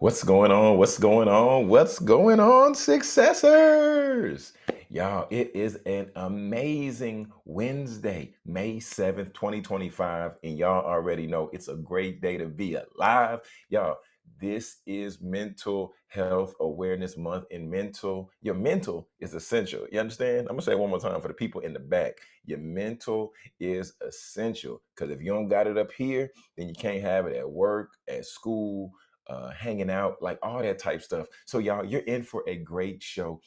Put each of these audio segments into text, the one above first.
What's going on? What's going on? What's going on, successors? Y'all, it is an amazing Wednesday, May 7th, 2025. And y'all already know it's a great day to be alive. Y'all, this is Mental Health Awareness Month, and your mental is essential. You understand? I'm gonna say it one more time for the people in the back. Your mental is essential, because if you don't got it up here, then you can't have it at work, at school, hanging out, like all that type stuff. So y'all, you're in for a great show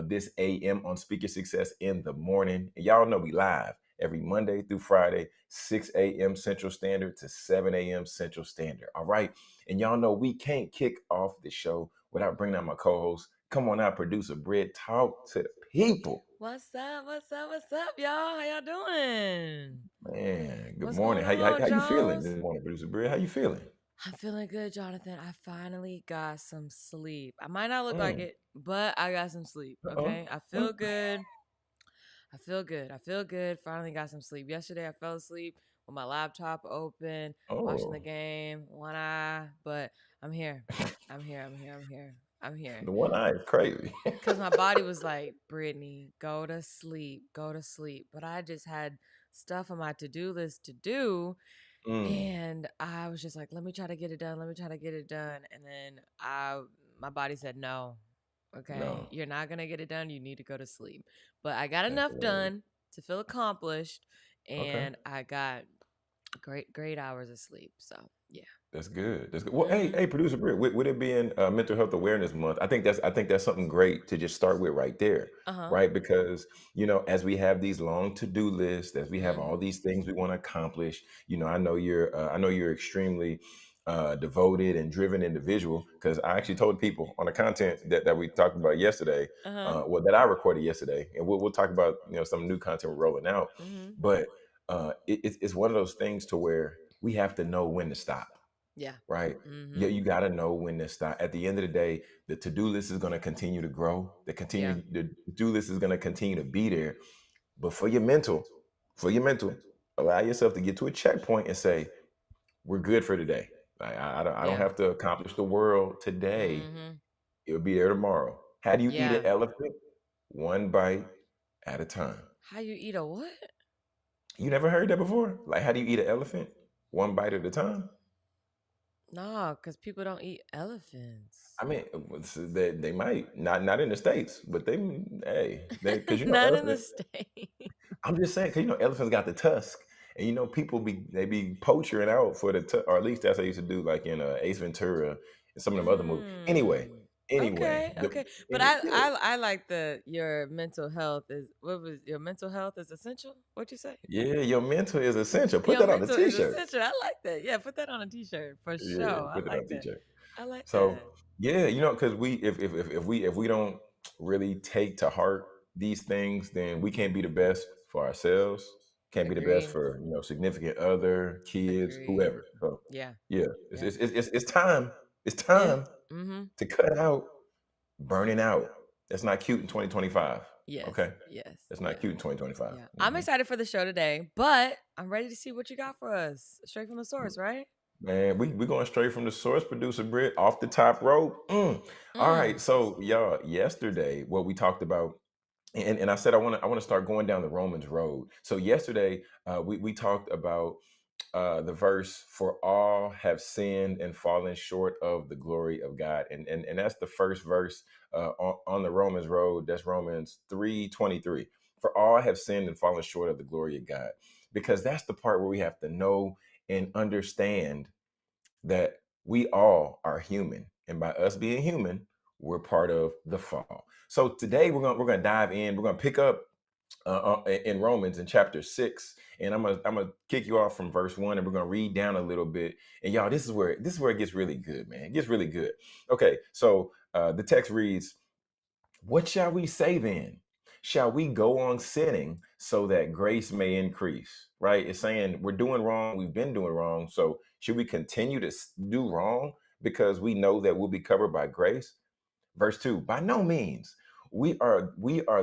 this AM on Speaker Success in the morning. And y'all know we live every Monday through Friday, 6 a.m. Central Standard to 7 a.m. Central Standard. All right. And y'all know we can't kick off the show without bringing out my co-host. Come on out, producer Britt. Talk to the people. What's up? What's up? What's up, y'all? How y'all doing? Man, good What's morning. going How on, you feeling Jones? this morning, producer Britt? How you feeling? I'm feeling good, Jonathan. I finally got some sleep. I might not look like Mm. it, but I got some sleep. Uh-oh. Okay. I feel good. I feel good. I feel good. Finally got some sleep. Yesterday, I fell asleep with my laptop open, watching the Oh, game, one eye, but I'm here. I'm here. I'm here. I'm here. I'm here. the one eye is crazy. Because my body was like, Brittany, go to sleep, go to sleep. But I just had stuff on my to-do list to do. Mm, And I was just like, let me try to get it done. Let me try to get it done. And then my body said, no, okay, no, you're not going to get it done. You need to go to sleep. But I got that's enough hilarious. done to feel accomplished. Okay. And I got great hours of sleep. So, yeah. That's good. That's good. Well, Mm-hmm. hey, producer Britt, with it being Mental Health Awareness Month, I think that's something great to just start with right there, Uh-huh. right? Because as we have these long to do lists, as we have all Mm-hmm. these things we want to accomplish, I know you're extremely devoted and driven individual. Because I actually told people on the content that we talked about yesterday, Uh-huh. that I recorded yesterday, and we'll talk about some new content we're rolling out, Mm-hmm. but it's one of those things to where we have to know when to stop, Yeah. right? Yeah, Mm-hmm. you got to know when to stop. At the end of the day, the to-do list is going to continue to grow. Yeah. The to-do list is going to continue to be there. But for your mental, allow yourself to get to a checkpoint and say, "We're good for today." I don't Yeah. have to accomplish the world today. Mm-hmm. It'll be there tomorrow. How do you eat an Yeah. elephant? One bite at a time. How you eat a what? You never heard that before? Like, how do you eat an elephant? One bite at a time. No, because people don't eat elephants. I mean, they might not in the states, but hey, because Not in the elephant. state. I'm just saying, because elephants got the tusk, and people be poaching out for the or at least that's what I used to do, like in Ace Ventura and some of them other movies. Anyway, Mm. anyway, Okay, okay. But yeah, I like your mental health is what was your mental health is essential? What'd you say? yeah, your mental is essential. Put Your that on the mental is t-shirt. essential. I like that. Yeah, put that on a t-shirt for Yeah, sure. I put it on like that. t-shirt. I like So that. yeah, because we if we don't really take to heart these things, then we can't be the best for ourselves, can't be the best Agreed. for significant other, kids, Agreed. whoever. So Yeah. yeah, it's Yeah. it's it's, it's it's time. It's Yeah. time Mm-hmm. to cut out burning out. That's not cute in 2025. Yes. Okay, Yes. that's not Yeah. cute in 2025. Yeah. I'm excited for the show today, but I'm ready to see what you got for us. Straight from the source, right? Man, we going straight from the source, producer Britt, off the top rope. All right, Mm. so y'all, yesterday what we talked about, and I said I want to start going down the Romans road. So yesterday we talked about the verse, "For all have sinned and fallen short of the glory of God," and that's the first verse on the Romans road. That's Romans 3:23. For all have sinned and fallen short of the glory of God, because that's the part where we have to know and understand that we all are human, and by us being human, we're part of the fall. So today we're gonna dive in. We're gonna pick up in Romans in chapter 6, and I'm gonna kick you off from verse 1, and we're gonna read down a little bit. And y'all, this is where it gets really good, man. It gets really good. Okay, so the text reads, "What shall we say then? Shall we go on sinning so that grace may increase?" Right? It's saying we're doing wrong. We've been doing wrong. So should we continue to do wrong because we know that we'll be covered by grace? Verse 2, by no means. We are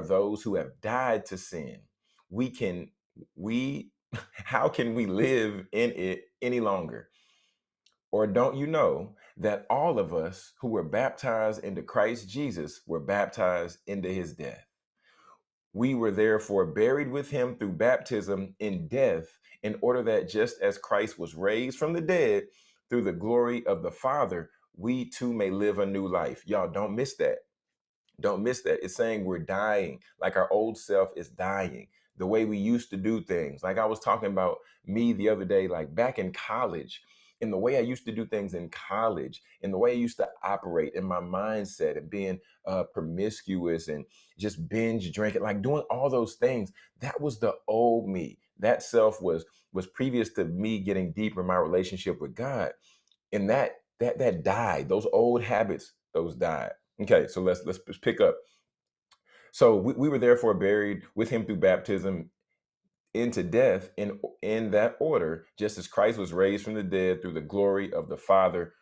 those who have died to sin. We how can we live in it any longer? Or don't you know that all of us who were baptized into Christ Jesus were baptized into his death. We were therefore buried with him through baptism in death, in order that just as Christ was raised from the dead through the glory of the Father, we too may live a new life. Y'all don't miss that. Don't miss that. It's saying we're dying, like our old self is dying. The way we used to do things. Like I was talking about me the other day, like back in college, in the way I used to do things in college, in the way I used to operate in my mindset and being promiscuous and just binge drinking, like doing all those things. That was the old me. That self was previous to me getting deeper in my relationship with God, and that died. Those old habits, those died. Okay, so let's pick up. So we were therefore buried with him through baptism into death, in that order, just as Christ was raised from the dead through the glory of the Father,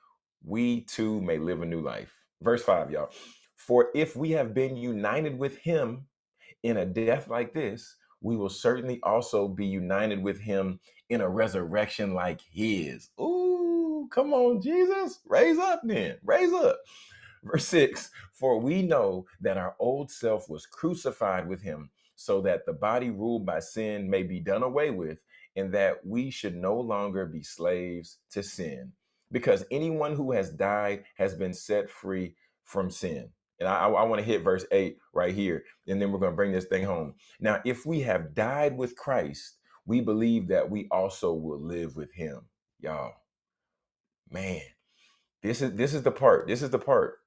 we too may live a new life. Verse 5, y'all. For if we have been united with him in a death like this, we will certainly also be united with him in a resurrection like his. Ooh, come on, Jesus. Raise up then. Raise up. Verse 6, for we know that our old self was crucified with him, so that the body ruled by sin may be done away with, and that we should no longer be slaves to sin. Because anyone who has died has been set free from sin. And I want to hit verse 8 right here, and then we're going to bring this thing home. Now, if we have died with Christ, we believe that we also will live with him. Y'all, man, this is the part. This is the part,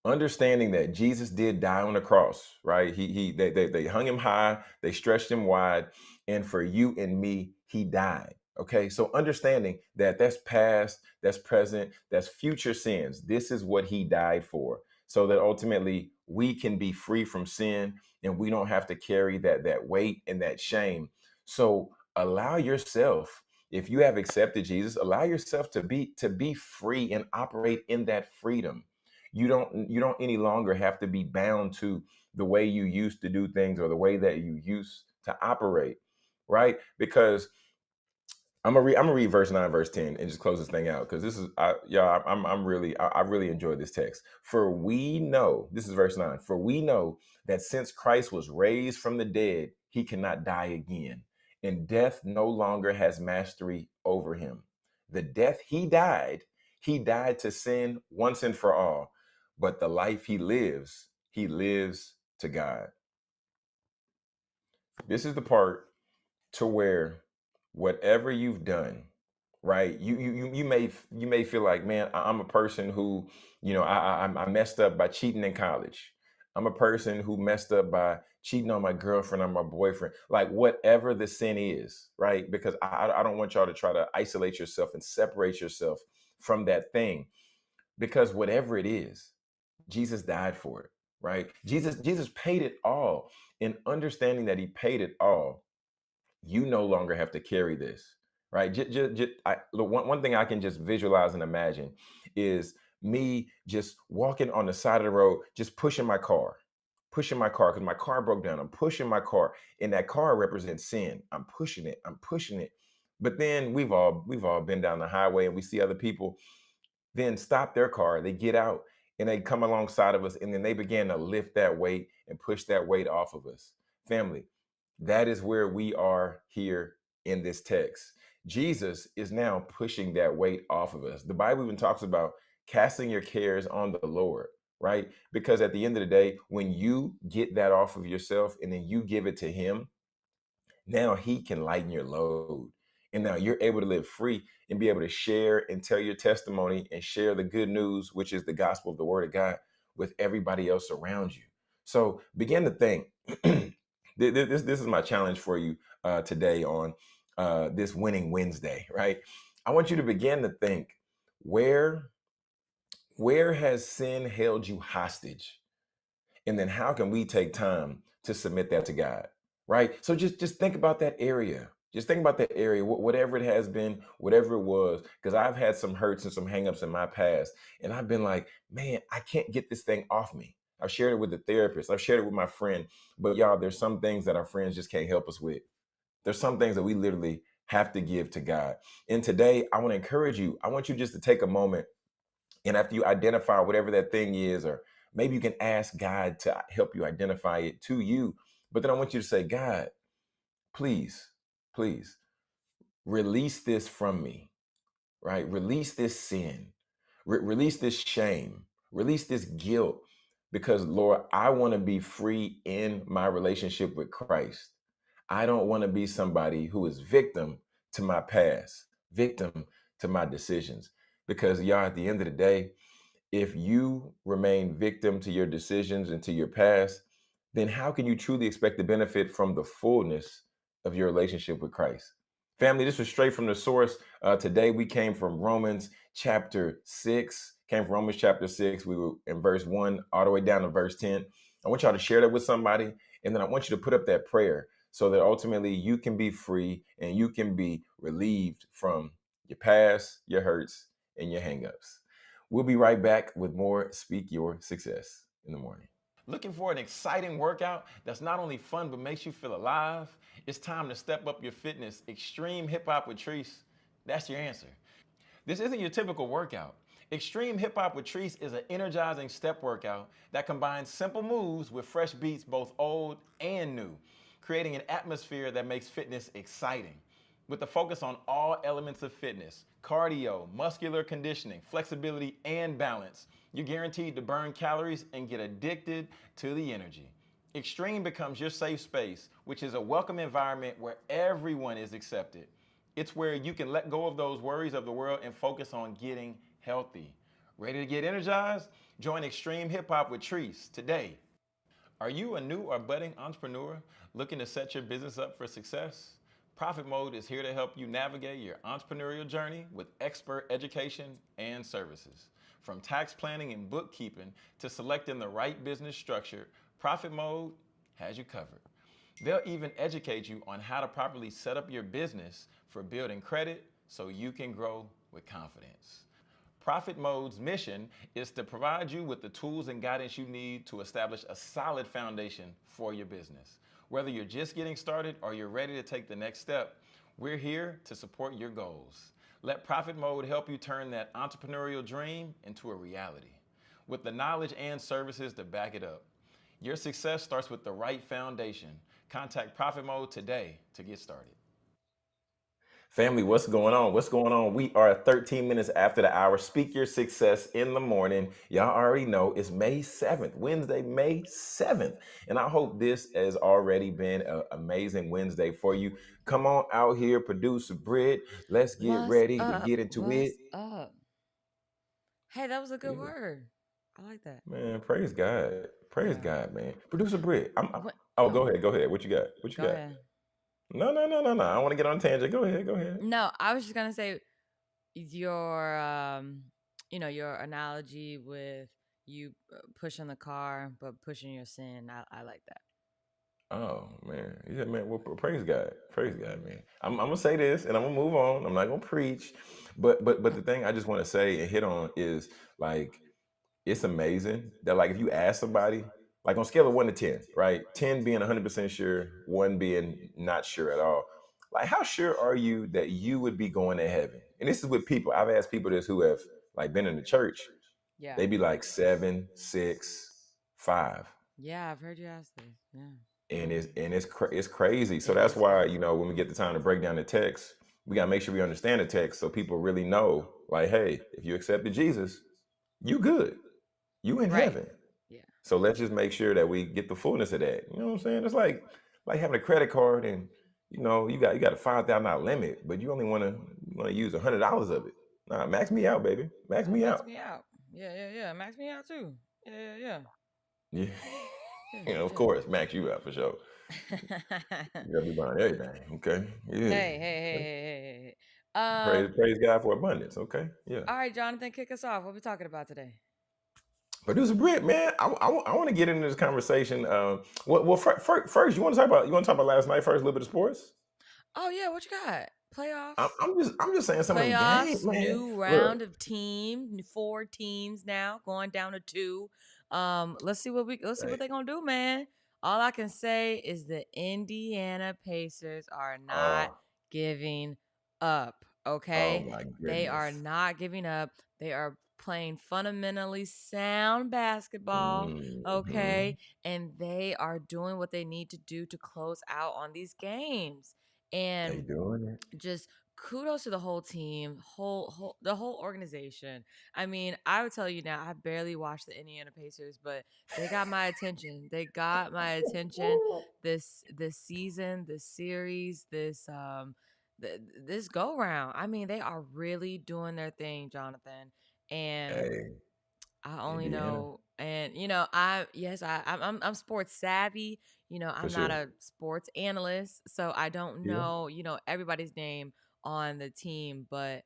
understanding that Jesus did die on the cross, right? They hung him high, they stretched him wide, and for you and me, he died. Okay, so understanding that that's past, that's present, that's future sins. This is what he died for, so that ultimately we can be free from sin and we don't have to carry that weight and that shame. So allow yourself, if you have accepted Jesus, allow yourself to be free and operate in that freedom. You don't any longer have to be bound to the way you used to do things or the way that you used to operate, right? Because I'm gonna read verse 9, verse 10, and just close this thing out, because this is yeah, I really enjoyed this text. For we know, this is verse 9, for we know that since Christ was raised from the dead, he cannot die again, and death no longer has mastery over him. The death he died to sin once and for all, but the life he lives to God. This is the part to where whatever you've done, right? You may feel like, man, I'm a person who, I messed up by cheating in college. I'm a person who messed up by cheating on my girlfriend or my boyfriend. Like whatever the sin is, right? Because I don't want y'all to try to isolate yourself and separate yourself from that thing, because whatever it is, Jesus died for it, right? Jesus paid it all. In understanding that he paid it all, you no longer have to carry this, right? Look, one thing I can just visualize and imagine is me just walking on the side of the road, just pushing my car because my car broke down. I'm pushing my car, and that car represents sin. I'm pushing it. But then we've all been down the highway and we see other people then stop their car, they get out and they come alongside of us, and then they began to lift that weight and push that weight off of us. Family, that is where we are here in this text. Jesus is now pushing that weight off of us. The Bible even talks about casting your cares on the Lord, right? Because at the end of the day, when you get that off of yourself and then you give it to him, now he can lighten your load. And now you're able to live free and be able to share and tell your testimony and share the good news, which is the gospel of the word of God, with everybody else around you. So begin to think. This is my challenge for you today on this winning Wednesday, right? I want you to begin to think, where where has sin held you hostage? And then how can we take time to submit that to God, right? So just think about that area. Just think about that area, whatever it has been, whatever it was, because I've had some hurts and some hangups in my past, and I've been like, man, I can't get this thing off me. I've shared it with the therapist, I've shared it with my friend, but y'all, there's some things that our friends just can't help us with. There's some things that we literally have to give to God. And today, I want to encourage you. I want you just to take a moment And after you identify whatever that thing is, or maybe you can ask God to help you identify it to you. But then I want you to say, God, please, please release this from me, right? Release this sin, release this shame, release this guilt, because Lord, I want to be free in my relationship with Christ. I don't want to be somebody who is victim to my past, victim to my decisions. Because y'all, at the end of the day, if you remain victim to your decisions and to your past, then how can you truly expect to benefit from the fullness of your relationship with Christ? Family, this was straight from the source. Today we came from Romans chapter 6, came from Romans chapter 6. We were in verse 1 all the way down to verse 10. I want y'all to share that with somebody, and then I want you to put up that prayer so that ultimately you can be free and you can be relieved from your past, your hurts, and your hangups. We'll be right back with more Speak Your Success in the morning. Looking for an exciting workout that's not only fun but makes you feel alive? It's time to step up your fitness. Extreme Hip Hop with Treese, that's your answer. This isn't your typical workout. Extreme Hip Hop with Treese is an energizing step workout that combines simple moves with fresh beats, both old and new, creating an atmosphere that makes fitness exciting. With a focus on all elements of fitness, cardio, muscular conditioning, flexibility, and balance, you're guaranteed to burn calories and get addicted to the energy. Extreme becomes your safe space, which is a welcome environment where everyone is accepted. It's where you can let go of those worries of the world and focus on getting healthy. Ready to get energized? Join Extreme Hip Hop with Treese today. Are you a new or budding entrepreneur looking to set your business up for success? Profit Mode is here to help you navigate your entrepreneurial journey with expert education and services. From tax planning and bookkeeping to selecting the right business structure, Profit Mode has you covered. They'll even educate you on how to properly set up your business for building credit so you can grow with confidence. Profit Mode's mission is to provide you with the tools and guidance you need to establish a solid foundation for your business. Whether you're just getting started or you're ready to take the next step, we're here to support your goals. Let Profit Mode help you turn that entrepreneurial dream into a reality with the knowledge and services to back it up. Your success starts with the right foundation. Contact Profit Mode today to get started. Family, what's going on? What's going on? We are 13 minutes after the hour. Speak Your Success in the morning. Y'all already know it's May 7th, Wednesday, May 7th. And I hope this has already been an amazing Wednesday for you. Come on out here, producer Britt. Let's get What's ready to up? get into it. What's up? Hey, that was a good Yeah, word. I like that. man, praise God. Praise Yeah. God, man. Producer Britt, What? oh, Oh, go ahead. Go ahead. What you got? What you go got? ahead. No, no, no, no, no. I want to get on a tangent. Go ahead. Go ahead. No, I was just gonna say your your analogy with you pushing the car but pushing your sin. I like that. Oh man, yeah, man. Well, praise God, man. I'm gonna say this, and I'm gonna move on. I'm not gonna preach, but the thing I just want to say and hit on is like it's amazing that like if you ask somebody like on a scale of 1 to 10, right? 10 being 100% sure, one being not sure at all. Like how sure are you that you would be going to heaven? And this is with people. I've asked people this who have like been in the church. Yeah. They be like 7, 6, 5. Yeah, I've heard you ask this. Yeah. It's crazy. So It that's is why crazy. when we get the time to break down the text, we gotta make sure we understand the text so people really know, like, hey, if you accepted Jesus, you good, you in Right. heaven. Yeah. So let's just make sure that we get the fullness of that. You know what I'm saying? It's like having a credit card and you got a $5,000 limit, but you only want to use $100 of it. Nah, max me out, baby. Max me Max out. me out. Yeah, yeah, yeah. Max me out too. Yeah, yeah, Yeah. yeah. Of Yeah, course, max you out for sure. yeah. You gotta be buying everything. Okay. Yeah. Hey, hey, hey, hey, hey, hey. Praise God for abundance. Okay. Yeah. All right, Jonathan, kick us off. What we talking about today? Producer Britt, man, I want to get into this conversation. First, you want to talk about last night first, a little bit of sports. Oh yeah, what you got? I'm, Playoffs. I'm just saying some of them games, Playoffs, man. new Look, round of team, 4 teams now, going down to two. Let's see what hey, they're gonna do, man. All I can say is the Indiana Pacers are not oh, giving up. oh Okay. my They are goodness. not giving up. They are playing fundamentally sound basketball, Hmm. okay? And they are doing what they need to do to close out on these games. They And doing it. just kudos to the whole team, the whole organization. I mean, I would tell you now, I barely watched the Indiana Pacers, but they got my attention. They got my attention this season, this series, this go round. I mean, they are really doing their thing, Jonathan. And Hey, I only Indiana know, and I yes, I'm sports savvy. for I'm not sure. a sports analyst, so I don't Yeah, know, everybody's name on the team. But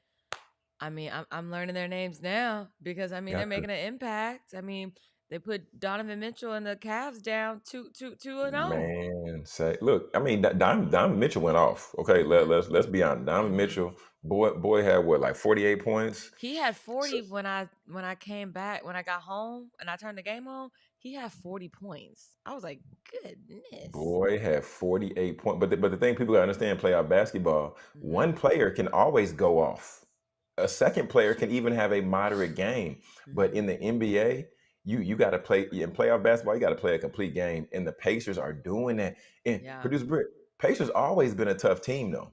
I mean, I'm learning their names now because I mean they're got to. making an impact. I mean, they put Donovan Mitchell and the Cavs down 2-0. Man, say, look, I mean, Donovan Mitchell went off. Okay, Mhm. let's be honest. Donovan Mhm. Mitchell, boy had what, like 48 points. He had So, 40 when I came back, when I got home and I turned the game on. He had 40 points. I was like, goodness. boy had 48 points. But the thing people gotta understand, playoff basketball, Mhm. one player can always go off. A second player can even have a moderate game. But Mhm. in the NBA, you got to play in playoff basketball. You got to play a complete game, and the Pacers are doing that. And Yeah. producer Britt, Pacers always been a tough team though.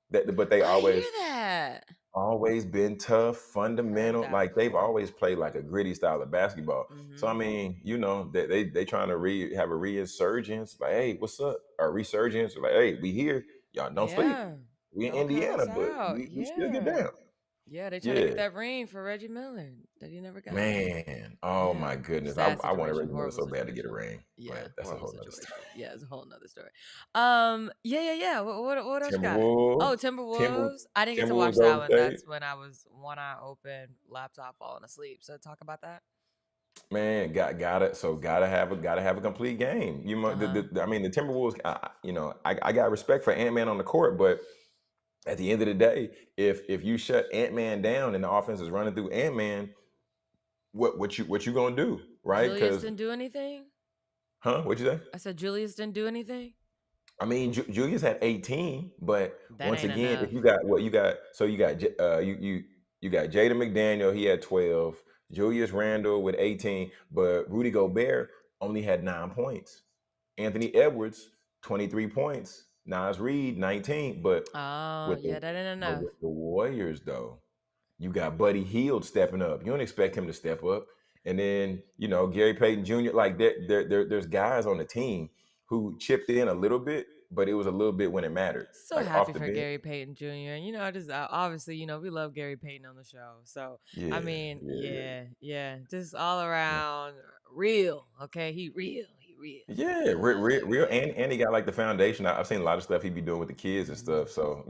But they I hear always that. always been tough, Heard fundamental. that Like they've before. always played like a gritty style of basketball. So I Mhm. mean, they trying to have a resurgence. Like, hey, what's up? Or resurgence. Like, hey, we here. Y'all don't sleep. Yeah. We in Don't count Indiana, us but out. we still get Yeah. down. Yeah, they trying to Yeah, get that ring for Reggie Miller that he never got. man. Oh Yeah. my goodness. Sad I want to situation. Reggie Miller Horrible so bad to get a situation. ring, Yeah. but that's a Horrible whole nother story. situation. Yeah, it's a whole nother story. Yeah. What else you got? Oh, Timberwolves, Timber Timberwolves. I didn't get to watch Timberwolves, that Golden one. State. That's when I was one eye open, laptop falling asleep. So talk about that. Man, gotta have a complete game. Uh-huh. I mean, the Timberwolves. I got respect for Ant Man on the court, but at the end of the day, if you shut Ant Man down and the offense is running through Ant Man, what you gonna do, right? Julius Because didn't do anything? huh? What you say? I said Julius didn't do anything? I mean, Julius had 18, but That once ain't again, if enough. you got what you got, so you got you got Jaden McDaniel, he had 12, Julius Randle with 18, but Rudy Gobert only had 9 points. Anthony Edwards, 23 points. Nas Reed, 19. Oh, With yeah, the that ain't but enough. with the Warriors though, you got Buddy Hield stepping up. You don't expect him to step up. And then, Gary Payton Jr., like there's guys on the team who chipped in a little bit, but it was a little bit when it mattered. So Like happy off the for bench. Gary Payton Jr. And I just obviously, we love Gary Payton on the show. So I Yeah, mean, yeah, yeah, just all yeah. around real. Okay, he real. Yeah, real, and he got like the foundation. I've seen a lot of stuff he be doing with the kids and Mhm. stuff. So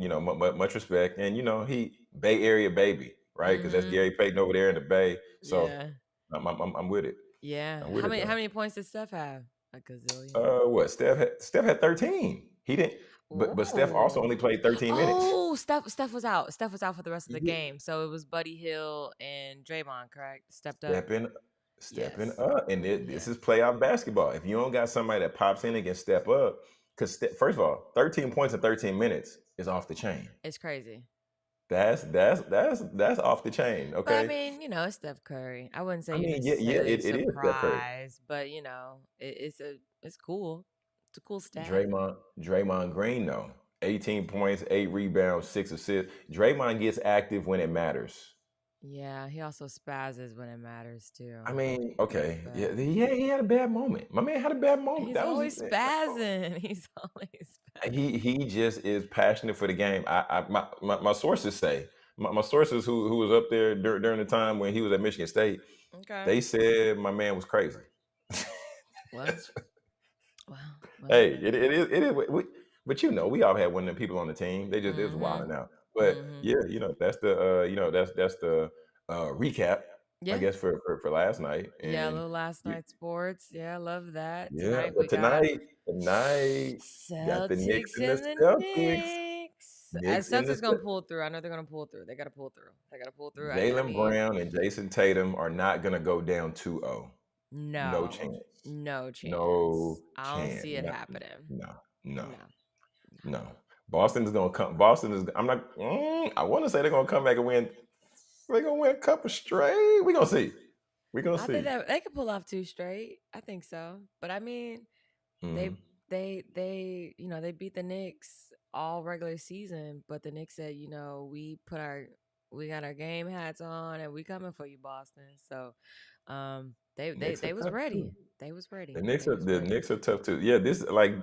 much respect, and he Bay Area baby, right? Because that's Mhm. Gary Payton over there in the Bay. So Yeah. I'm with it. Yeah. I'm with it How though. many points did Steph have? A gazillion. What Steph had 13. He didn't, but Steph also Ooh. only played 13 minutes. Oh, Steph was out. Steph was out for the rest of the Yeah, game. So it was Buddy Hill and Draymond, correct? Stepped up. stepping, stepping Yes. up, and this is Yes. playoff basketball. If you don't got somebody that pops in and can step up, because first of all, 13 points in 13 minutes is off the chain. It's crazy. That's off the chain. But I Okay, mean, it's Steph Curry. I wouldn't say I you're mean, yeah, necessarily it is Steph Curry. surprised, but it's cool. It's a cool stat. Draymond Green though, 18 points, 8 rebounds, 6 assists. Draymond gets active when it matters. Yeah, he also spazzes when it matters too. I mean, That's okay, yeah, bad. he had a bad moment. My man had a bad moment. He's That was always spazzing. He's always spazzing. he just is passionate for the game. My sources say my sources who was up there during the time when he was at Michigan State, Okay. they said my man was crazy. Well, well. Hey, it is. But we all had one of them people on the team. They was Mm-hmm. wilding out. But Mm-hmm. yeah, that's the that's the recap, I Yeah. guess for last night. Yeah, a And little last y- night sports. Yeah, I love that. yeah, Tonight we but got tonight got the Knicks Celtics and the and the Celtics. Knicks. Knicks and Celtics gonna pull through. I know they're gonna pull through. They gotta pull through. They gotta pull through. I Jalen mean, Brown and Jason Tatum are not gonna go down 2-0. No no, chance. no chance. No I don't chance. see it happening. No, no. No, No. Boston is gonna come. Boston is. I'm not. I want to say they're gonna come back and win They gonna win a couple straight. We gonna see. We gonna I think see. that they could pull off two straight. I think so. But I mean, they Hmm. they beat the Knicks all regular season, but the Knicks said, we got our game hats on and we coming for you, Boston. So they they Knicks are they was tough too. ready. They was The ready. Knicks They are was the ready. Knicks are tough too. Yeah, this like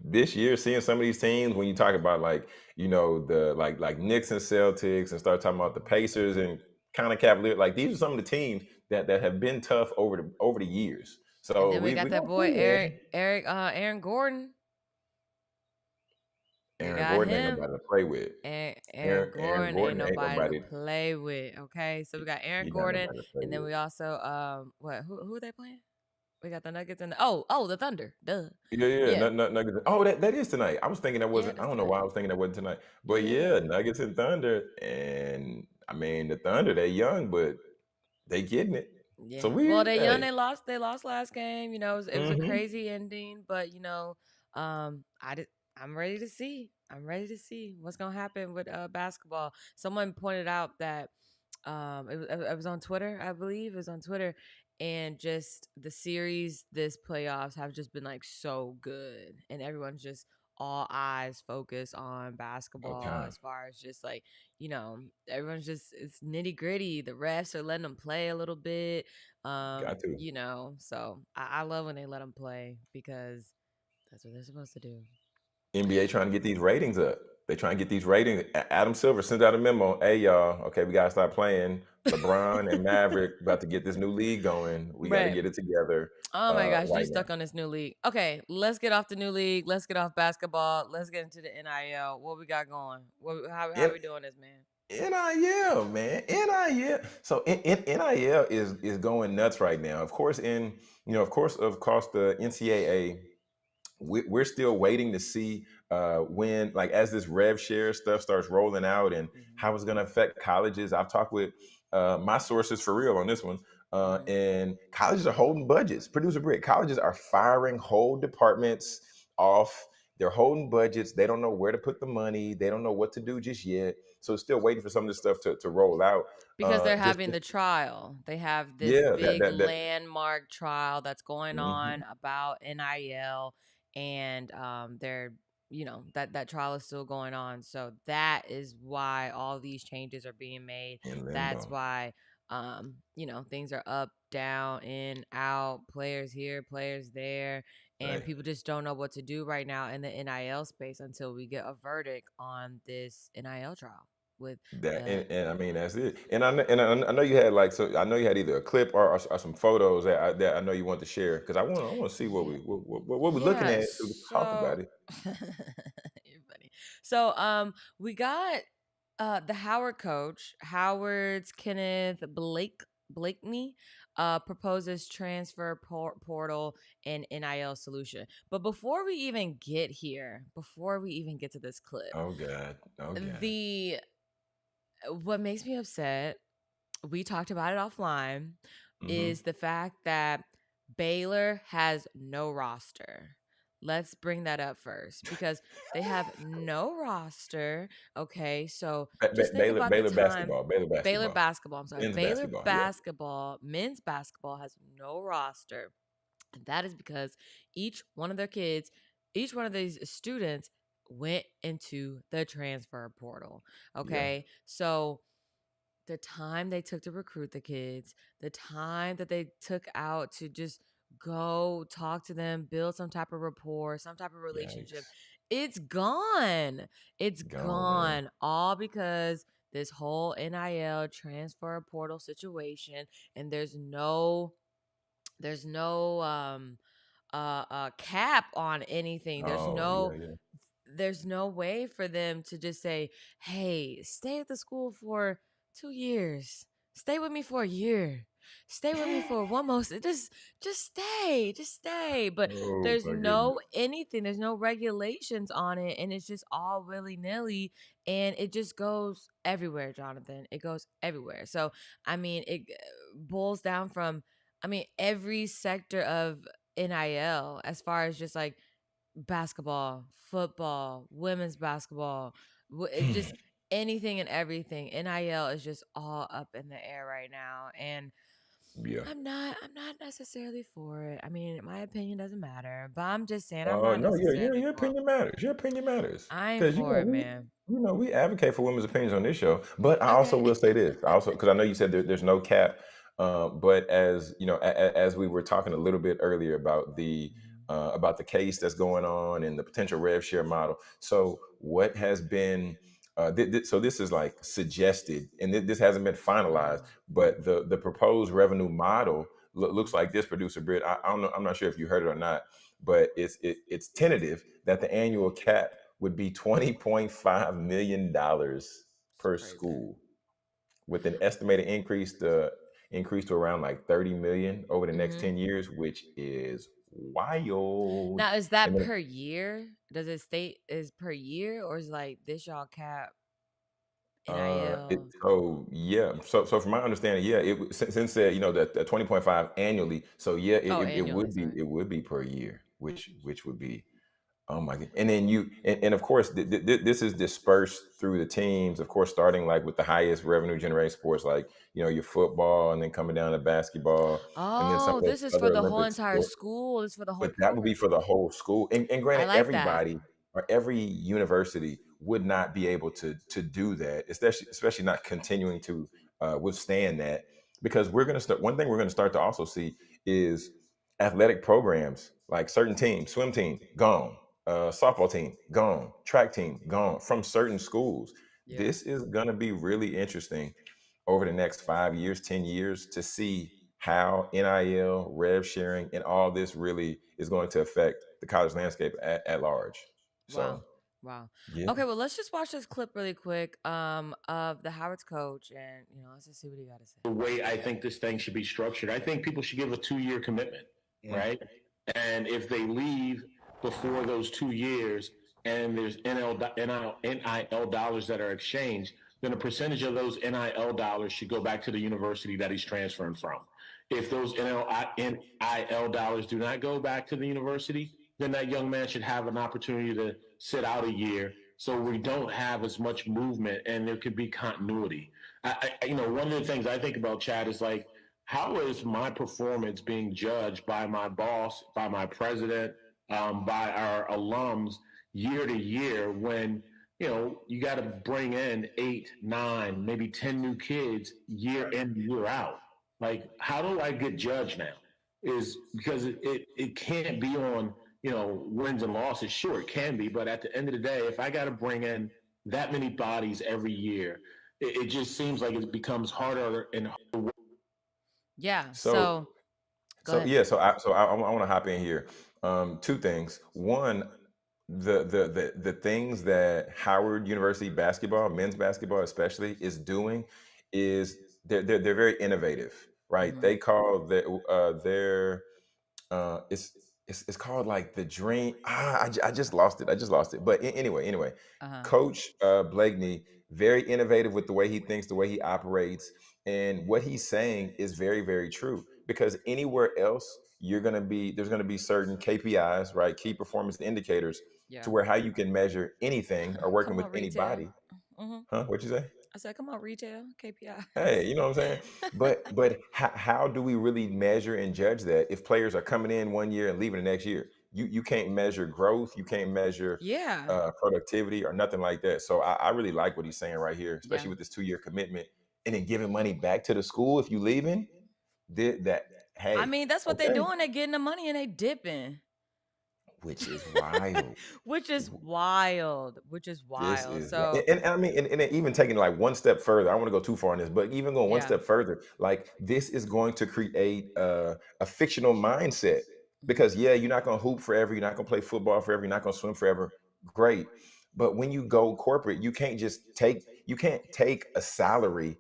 this year, seeing some of these teams when you talk about like the like Knicks and Celtics and start talking about the Pacers and kind of Cavaliers. Like these are some of the teams that have been tough over the years. And So then we we got that gonna boy see, man. Aaron Gordon. We Aaron got Gordon ain't him. nobody to play with. Aaron Aaron Gordon ain't Gordon ain't nobody to nobody. play with. Okay, so we got Aaron He not Gordon, nobody to play and then with. we also what who are they playing? We got the Nuggets and the the Thunder. Duh. Yeah, yeah. Yeah, Nuggets. Oh, that is tonight. I was thinking that yeah, wasn't. I that's don't know tonight. why I was thinking that wasn't tonight. But Yeah, yeah, Nuggets and Thunder, and I mean the Thunder. They young, but they getting it. So yeah. Well, we, they young. hey, They lost last game. It was a hmm, crazy ending, but I did. I'm ready to see. I'm ready to see what's gonna happen with basketball. Someone pointed out that it was on Twitter, I believe. It was on Twitter, and just the series this playoffs have just been like so good, and everyone's just all eyes focused on basketball okay, as far as just like everyone's just it's nitty gritty. The refs are letting them play a little bit, got to. so I love when they let them play because that's what they're supposed to do. NBA trying to get these ratings up. They trying to get these ratings. Adam Silver sends out a memo. Hey y'all, okay, we gotta start playing. LeBron and Maverick about to get this new league going. We got to Right. get it together Oh my gosh, you right now. stuck on this new league. Okay, let's get off the new league. Let's get off basketball. Let's get into the NIL. What we got going? How N- we doing this, man? NIL, man, NIL. So NIL is going nuts right now. Of course, of course, the NCAA. We're still waiting to see when, like, as this rev share stuff starts rolling out and Hmm. how it's going to affect colleges. I've talked with my sources for real on this one, Hmm. and colleges are holding budgets. Producer Britt, colleges are firing whole departments off. They're holding budgets. They don't know where to put the money. They don't know what to do just yet. So still waiting for some of this stuff to roll out. Because they're Just having the trial. They have this yeah, big that landmark trial that's going mhm. on about NIL, and they're that trial is still going on. So that is why all these changes are being made. In That's limbo. why things are up, down, in, out, players here, players there, and Right. people just don't know what to do right now in the NIL space until we get a verdict on this NIL trial with That the and I mean that's it. And I know you had like so I know you had either a clip or some photos that I know you want to share because I want to see what yeah. we're looking Yeah, at so we can talk so about it. you're funny. So we got the Howard coach, Howard's Kenneth Blakeney proposes transfer portal and NIL solution. But before we even get to this clip, Oh God. Oh God. the what makes me upset, we talked about it offline, Hmm. is the fact that Baylor has no roster. Let's bring that up first because they have no roster. Okay, so just think about the Baylor time. basketball. Baylor Baylor basketball. basketball, I'm sorry. Men's Baylor basketball. Yeah. basketball, men's basketball has no roster. And that is because each one of their kids, each one of these students went into the transfer portal. Yeah. Okay, so the time they took to recruit the kids, the time that they took out to just go talk to them, build some type of rapport, some type of relationship, Yikes. it's gone. It's Gone, man. gone. All because this whole NIL transfer portal situation, and there's no cap on anything. there's Oh yeah, no yeah. there's no way for them to just say, "Hey, stay at the school for 2 years. Stay with me for a year. Stay with me for one more. Just stay." But Oh there's my goodness. no anything. There's no regulations on it, and it's just all willy nilly, and it just goes everywhere, Jonathan. It goes everywhere. So I mean, it boils down from, every sector of NIL as far as just like basketball, football, women's basketball, just anything and everything. NIL is just all up in the air right now. And Yeah. I'm not necessarily for it. I mean, my opinion doesn't matter, but I'm just saying I'm not No, necessarily your for it. opinion matters. Your opinion matters I ain't because for it, man. we advocate for women's opinions on this show. But I also Okay. will say this, I also because I know you said there's no cap, but as you know, as we were talking a little bit earlier about the case that's going on and the potential rev share model. So what has been so this is like suggested, and this hasn't been finalized, Uh-huh. but the proposed revenue model looks like Mhm. this. Producer Britt, I don't know, I'm not sure if you heard it or not, but it's tentative that the annual cap would be $20.5 million It's per crazy. school, with an estimated increase to around like 30 million over the next Mhm. 10 years, which is wild. Now, is And that then per year? Does it state is per year or is like this y'all cap NIL? so yeah, so from my understanding, yeah, since you know that the 20.5 annually, so yeah, Oh, annually, sorry. it would be per year, which would be, oh my god! And then and of course, this is dispersed through the teams. Of course, starting like with the highest revenue generating sports, like you know your football, and then coming down to basketball, and then some Oh, of those this is for other the whole Olympic entire sports. school. This is for the whole But that would be program. for the whole school. And I granted, like that. everybody or every university would not be able to do that, especially not continuing to withstand that, because we're going to start. One thing we're going to start to also see is athletic programs like certain teams, swim team gone, softball team gone, track team gone from certain schools. Yeah. This is going to be really interesting over the next 5 years, 10 years to see how NIL, rev sharing, and all this really is going to affect the college landscape at large. Wow. So, Wow. yeah. Okay, well, let's just watch this clip really quick of the Howard's coach and let's just see what he got to say. The way I think this thing should be structured. I think people should give a 2 year commitment, right? And if they leave before those 2 years and there's NIL dollars that are exchanged, then a percentage of those NIL dollars should go back to the university that he's transferring from. If those NIL dollars do not go back to the university, then that young man should have an opportunity to sit out a year so we don't have as much movement and there could be continuity. One of the things I think about, Chad, is like, how is my performance being judged by my boss, by my president, by our alums year to year when, you got to bring in 8, 9, maybe 10 new kids year in, year out. Like, how do I get judged now? Is because it can't be on, wins and losses. Sure, it can be, but at the end of the day, if I got to bring in that many bodies every year, it just seems like it becomes harder and harder. Yeah. So, So go ahead. yeah, I want to hop in here. Two things. One, the things that Howard University basketball, men's basketball especially, is doing is they're very innovative, right? Mm-hmm. They call their it's called like the dream. I just lost it. I just lost it. But anyway, Uh-huh. Coach Blakeney, very innovative with the way he thinks, the way he operates, and what he's saying is very, very true. Because anywhere else, there's gonna be certain KPIs, right? Key performance indicators, Yeah. to where how you can measure anything or working Come with on, retail. anybody. Mm-hmm. Huh? What'd you say? I said, come on, retail Hey, KPIs. you know what I'm saying? But how do we really measure and judge that if players are coming in one year and leaving the next year? You can't measure growth, you can't measure Yeah. productivity or nothing like that. So I really like what he's saying right here, Yeah. especially with this 2 year commitment, and then giving money back to the school if you leaving. Did that? I Hey, mean, that's what they okay, doing. They getting the money and they dipping. which is wild. Which is wild. Which is This wild. is So and I mean, and then even taking like one step further, I want to go too far on this, but even going one yeah. step further, like this is going to create a fictional mindset. Mhm. Because yeah, you're not going to hoop forever, you're not going to play football forever, you're not going to swim forever. Great, but when you go corporate, you can't take a salary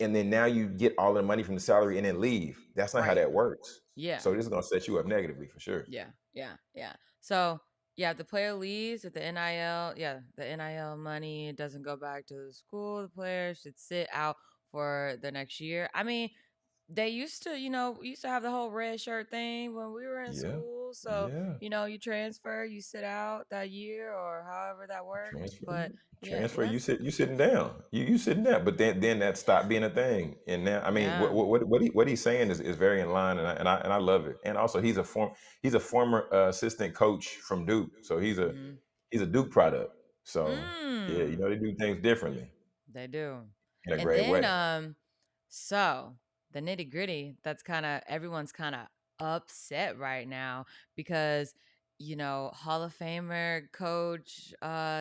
and then now you get all the money from the salary and then leave. That's not how Right. that works. Yeah. So this is going to set you up negatively for sure. Yeah. Yeah. Yeah. So yeah, if the player leaves with the NIL, yeah, the NIL money doesn't go back to the school. The player should sit out for the next year. I mean, they used to, we used to have the whole red shirt thing when we were in Yeah. school. So, Yeah. you transfer, you sit out that year or however that worked. Transfer, But yeah, transfer. that's You sitting down. You sitting down. But then that stopped being a thing. And now, I mean, yeah. what he's saying is very in line, and I love it. And also, he's a former assistant coach from Duke, so Hmm. he's a Duke product. So yeah, Mm, they do things differently they do. in a And great then way. so the nitty-gritty, that's kind of everyone's kind of upset right now because Hall of Famer coach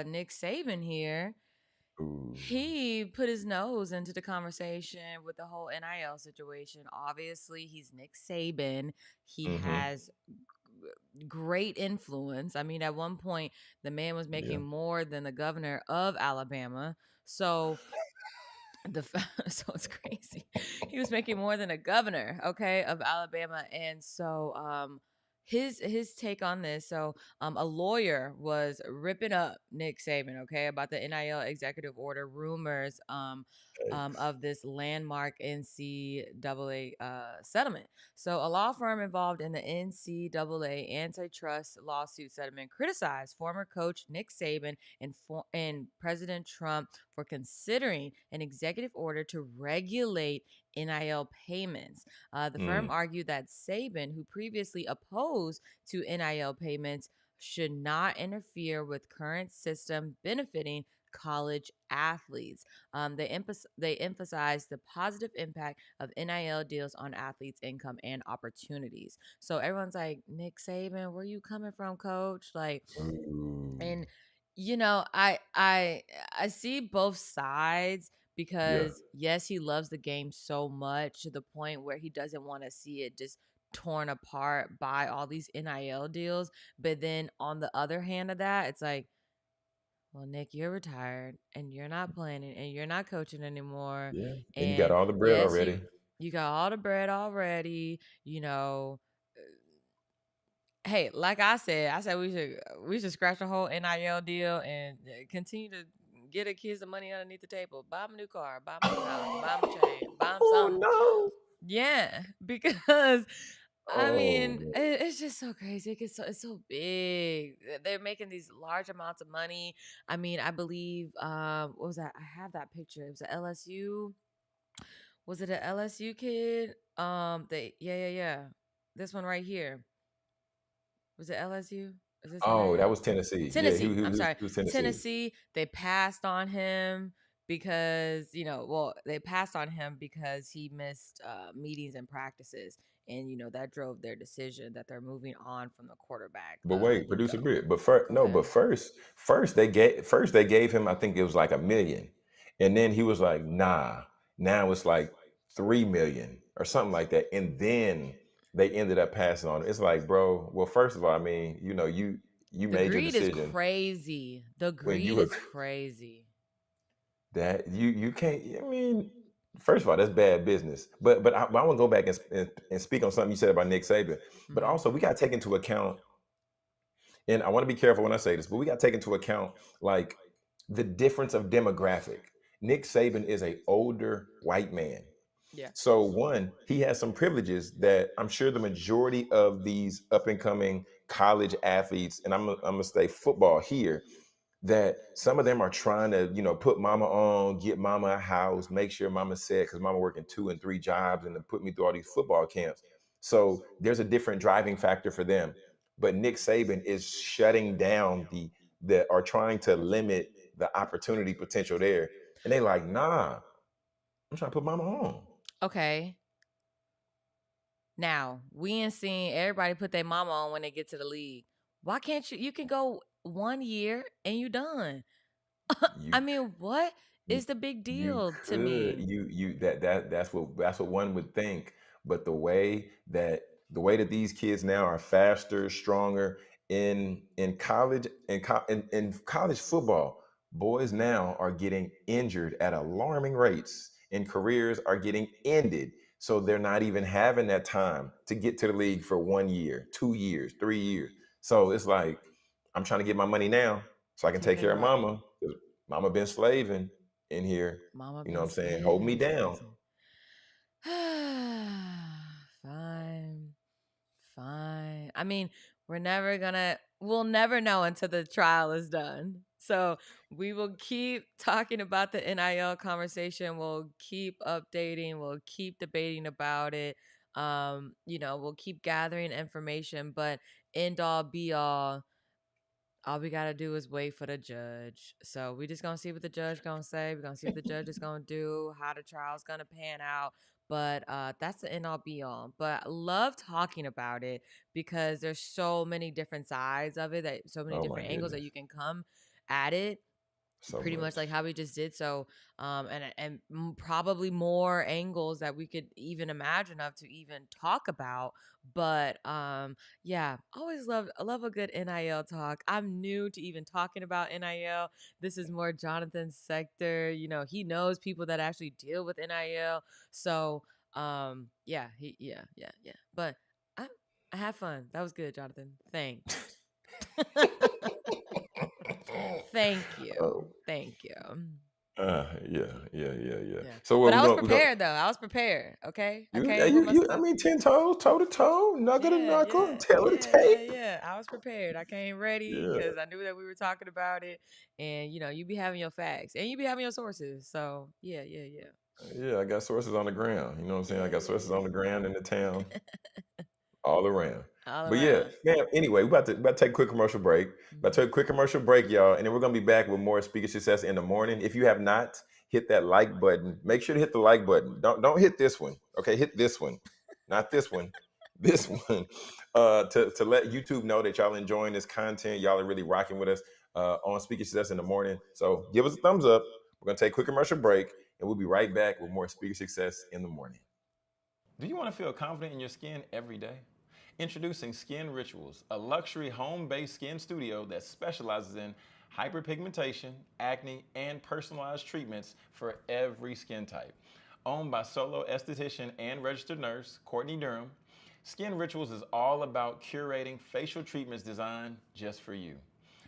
Nick Saban here, Ooh, he put his nose into the conversation with the whole NIL situation. Obviously, he's Nick Saban. He mm-hmm. has great influence. I mean, at one point, the man was Yeah. making more than the governor of Alabama. So so it's crazy. He was making more than a governor, okay, of Alabama, and so his take on this. So a lawyer was ripping up Nick Saban, okay, about the NIL executive order rumors Thanks. of this landmark NCAA settlement. So a law firm involved in the NCAA antitrust lawsuit settlement criticized former coach Nick Saban and President Trump for considering an executive order to regulate NIL payments. The firm Mm, argued that Saban, who previously opposed to NIL payments, should not interfere with current system benefiting college athletes. They emphasized the positive impact of NIL deals on athletes' income and opportunities. So everyone's like, Nick Saban, where you coming from, coach? Like, ooh, and I see both sides yeah, because yes, he loves the game so much to the point where he doesn't want to see it just torn apart by all these NIL deals. But then on the other hand of that, it's like, well, Nick, you're retired and you're not playing and you're not coaching anymore. yeah. And you got And all the bread yes, already. you got all the bread already, you know. Hey, like I said we should scratch the whole NIL deal and continue to get the kids the money underneath the table. Buy them a new car, buy them a new house, buy them a chain, buy them Oh something. no. Yeah, because I Oh mean, man. it's just so crazy. It's so big. They're making these large amounts of money. I mean, I believe what was that? I have that picture. It was a LSU. Was it a LSU kid? Yeah. This one right here. Was it LSU? Is this the Oh, that name? was Tennessee. Yeah, Tennessee. I'm sorry. he was Tennessee. Tennessee. They passed on him because, they passed on him because he missed meetings and practices. And, that drove their decision that they're moving on from the quarterback. But wait, You producer go. Britt. But first, Go no. ahead. But first they gave him. I think it was like 1 million, and then he was like, "Nah." Now it's like 3 million or something like that, and then they ended up passing on. It's like, bro. Well, first of all, I mean, you The made your greed is decision crazy. The when you greed were is crazy. that you can't. I mean, first of all, that's bad business. But I want to go back and speak on something you said about Nick Saban. But Hmm. also, we got to take into account, and I want to be careful when I say this, but we got to take into account like the difference of demographic. Nick Saban is a older white man. Yeah. So one, he has some privileges that I'm sure the majority of these up and coming college athletes, and I'm gonna say football here, that some of them are trying to, put mama on, get mama a house, make sure mama's set because mama working 2 and 3 jobs and to put me through all these football camps. So there's a different driving factor for them. But Nick Saban is shutting down the or trying to limit the opportunity potential there. And they like, nah, I'm trying to put mama on. Okay. Now, we ain't seen everybody put their mama on when they get to the league. Why can't you? You can go 1 year and you done. I You mean, what You is the big you deal to could me? that's what one would think, but the way that these kids now are faster, stronger in college in college football, boys now are getting injured at alarming rates, and careers are getting ended. So they're not even having that time to get to the league for 1 year, 2 years, 3 years. So it's like I'm trying to get my money now so I can take Taking care of the mama. Mama been slaving in here. mama You know what been I'm saying? Hold me slaving is down. crazy. Fine. Fine. I mean, we'll never know until the trial is done. So we will keep talking about the NIL conversation. We'll keep updating. We'll keep debating about it. We'll keep gathering information, but end all be all we gotta do is wait for the judge. So we just gonna see what the judge gonna say. We're gonna see what the judge is gonna do, how the trial's gonna pan out. But that's the end all be all. But I love talking about it because there's so many different sides of it, that so many Oh my different angles that goodness. you can come at it, So pretty much much. like how we just did. So and probably more angles that we could even imagine of to even talk about. But yeah, I love a good NIL talk. I'm new to even talking about NIL. This is more Jonathan's sector. He knows people that actually deal with NIL. So yeah, but i I have fun. That was good, Jonathan. Thanks. Thank Oh, you. Thank you. yeah. Yeah. So But what I was we going prepared though. I was prepared. Okay. I I came with my stuff. mean 10 toes, toe to toe, knuckle to Yeah, knuckle, yeah, tail to yeah, yeah, tape. yeah. I was prepared. I came ready Yeah. because I knew that we were talking about it. And you be having your facts and you be having your sources. So yeah. Yeah, I got sources on the ground. You know what I'm saying? I got sources on the ground in the town, Yeah. all around. All But yeah, around. man, anyway, we about to take a quick commercial break. About to Mhm. take a quick commercial break, y'all, and then we're gonna be back with more Speaker Success in the morning. If you have not hit that like button, make sure to hit the like button. Don't hit this one. Okay, hit this one. Not this one. This one. To let YouTube know that y'all enjoying this content. Y'all are really rocking with us on Speaker Success in the morning. So give us a thumbs up. We're gonna take a quick commercial break, and we'll be right back with more Speaker Success in the morning. Do you want to feel confident in your skin every day? Introducing Skin Rituals, a luxury home-based skin studio that specializes in hyperpigmentation, acne, and personalized treatments for every skin type. Owned by solo esthetician and registered nurse Courtney Durham, Skin Rituals is all about curating facial treatments designed just for you.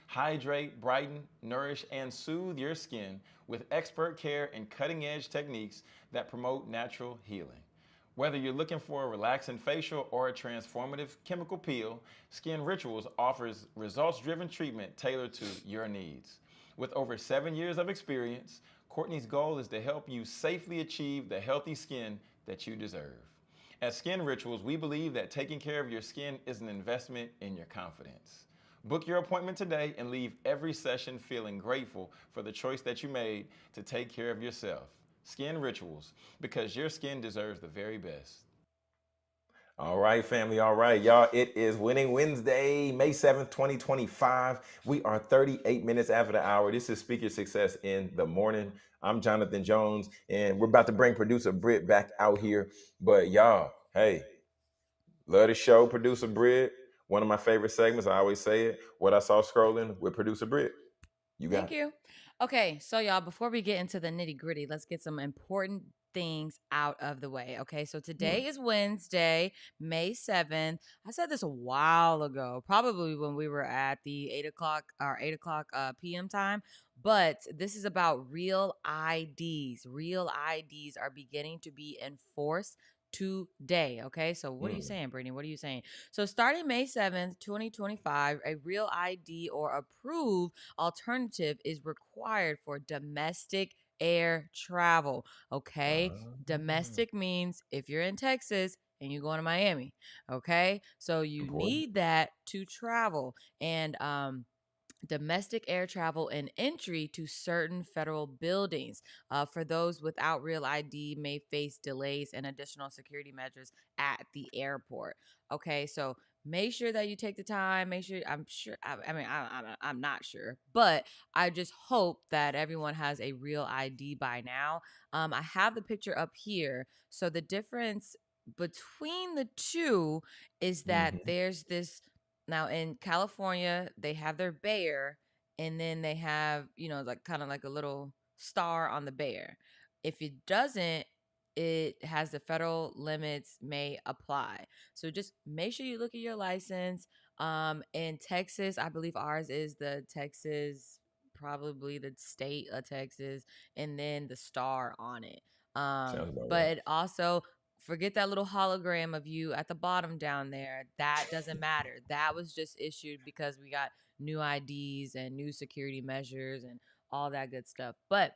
Hydrate, brighten, nourish, and soothe your skin with expert care and cutting-edge techniques that promote natural healing. Whether you're looking for a relaxing facial or a transformative chemical peel, Skin Rituals offers results driven treatment tailored to your needs. With over 7 years of experience, Courtney's goal is to help you safely achieve the healthy skin that you deserve. At Skin Rituals, we believe that taking care of your skin is an investment in your confidence. Book your appointment today and leave every session feeling grateful for the choice that you made to take care of yourself. Skin Rituals, because your skin deserves the very best. All right, family. All right, y'all. It is Winning Wednesday, May 7th, 2025. We are 38 minutes after the hour. This is Speaker Success in the morning. I'm Jonathan Jones, and we're about to bring producer Britt back out here. But y'all, hey, love the show, producer Britt. One of my favorite segments. I always say it. What I saw scrolling with producer Britt. You got Thank it. you. Okay, so y'all, before we get into the nitty gritty, let's get some important things out of the way. Okay, so Hmm. today is Wednesday, May 7th. I said this a while ago, probably when we were at the 8 o'clock PM time. But this is about real IDs. Real IDs are beginning to be enforced today. Okay, so what are you saying, Brittany? What are you saying? So starting May 7th, 2025, a real ID or approved alternative is required for domestic air travel. Okay. Ah, Domestic means if you're in Texas and you're going to Miami. Okay. So you important. need that to travel. And domestic air travel and entry to certain federal buildings. For those without real ID, may face delays and additional security measures at the airport. Okay, so make sure that you take the time. Make sure. I'm sure. I mean, I'm not sure, but I just hope that everyone has a real ID by now. I have the picture up here. So the difference between the two is that Hmm. there's this now in California, they have their bear, and then they have, like kind of like a little star on the bear. If it doesn't, it has the federal limits may apply. So just make sure you look at your license. In Texas, I believe ours is the Texas, probably the state of Texas, and then the star on it. Sounds about But right. it also Forget that little hologram of you at the bottom down there. That doesn't matter. That was just issued because we got new IDs and new security measures and all that good stuff. But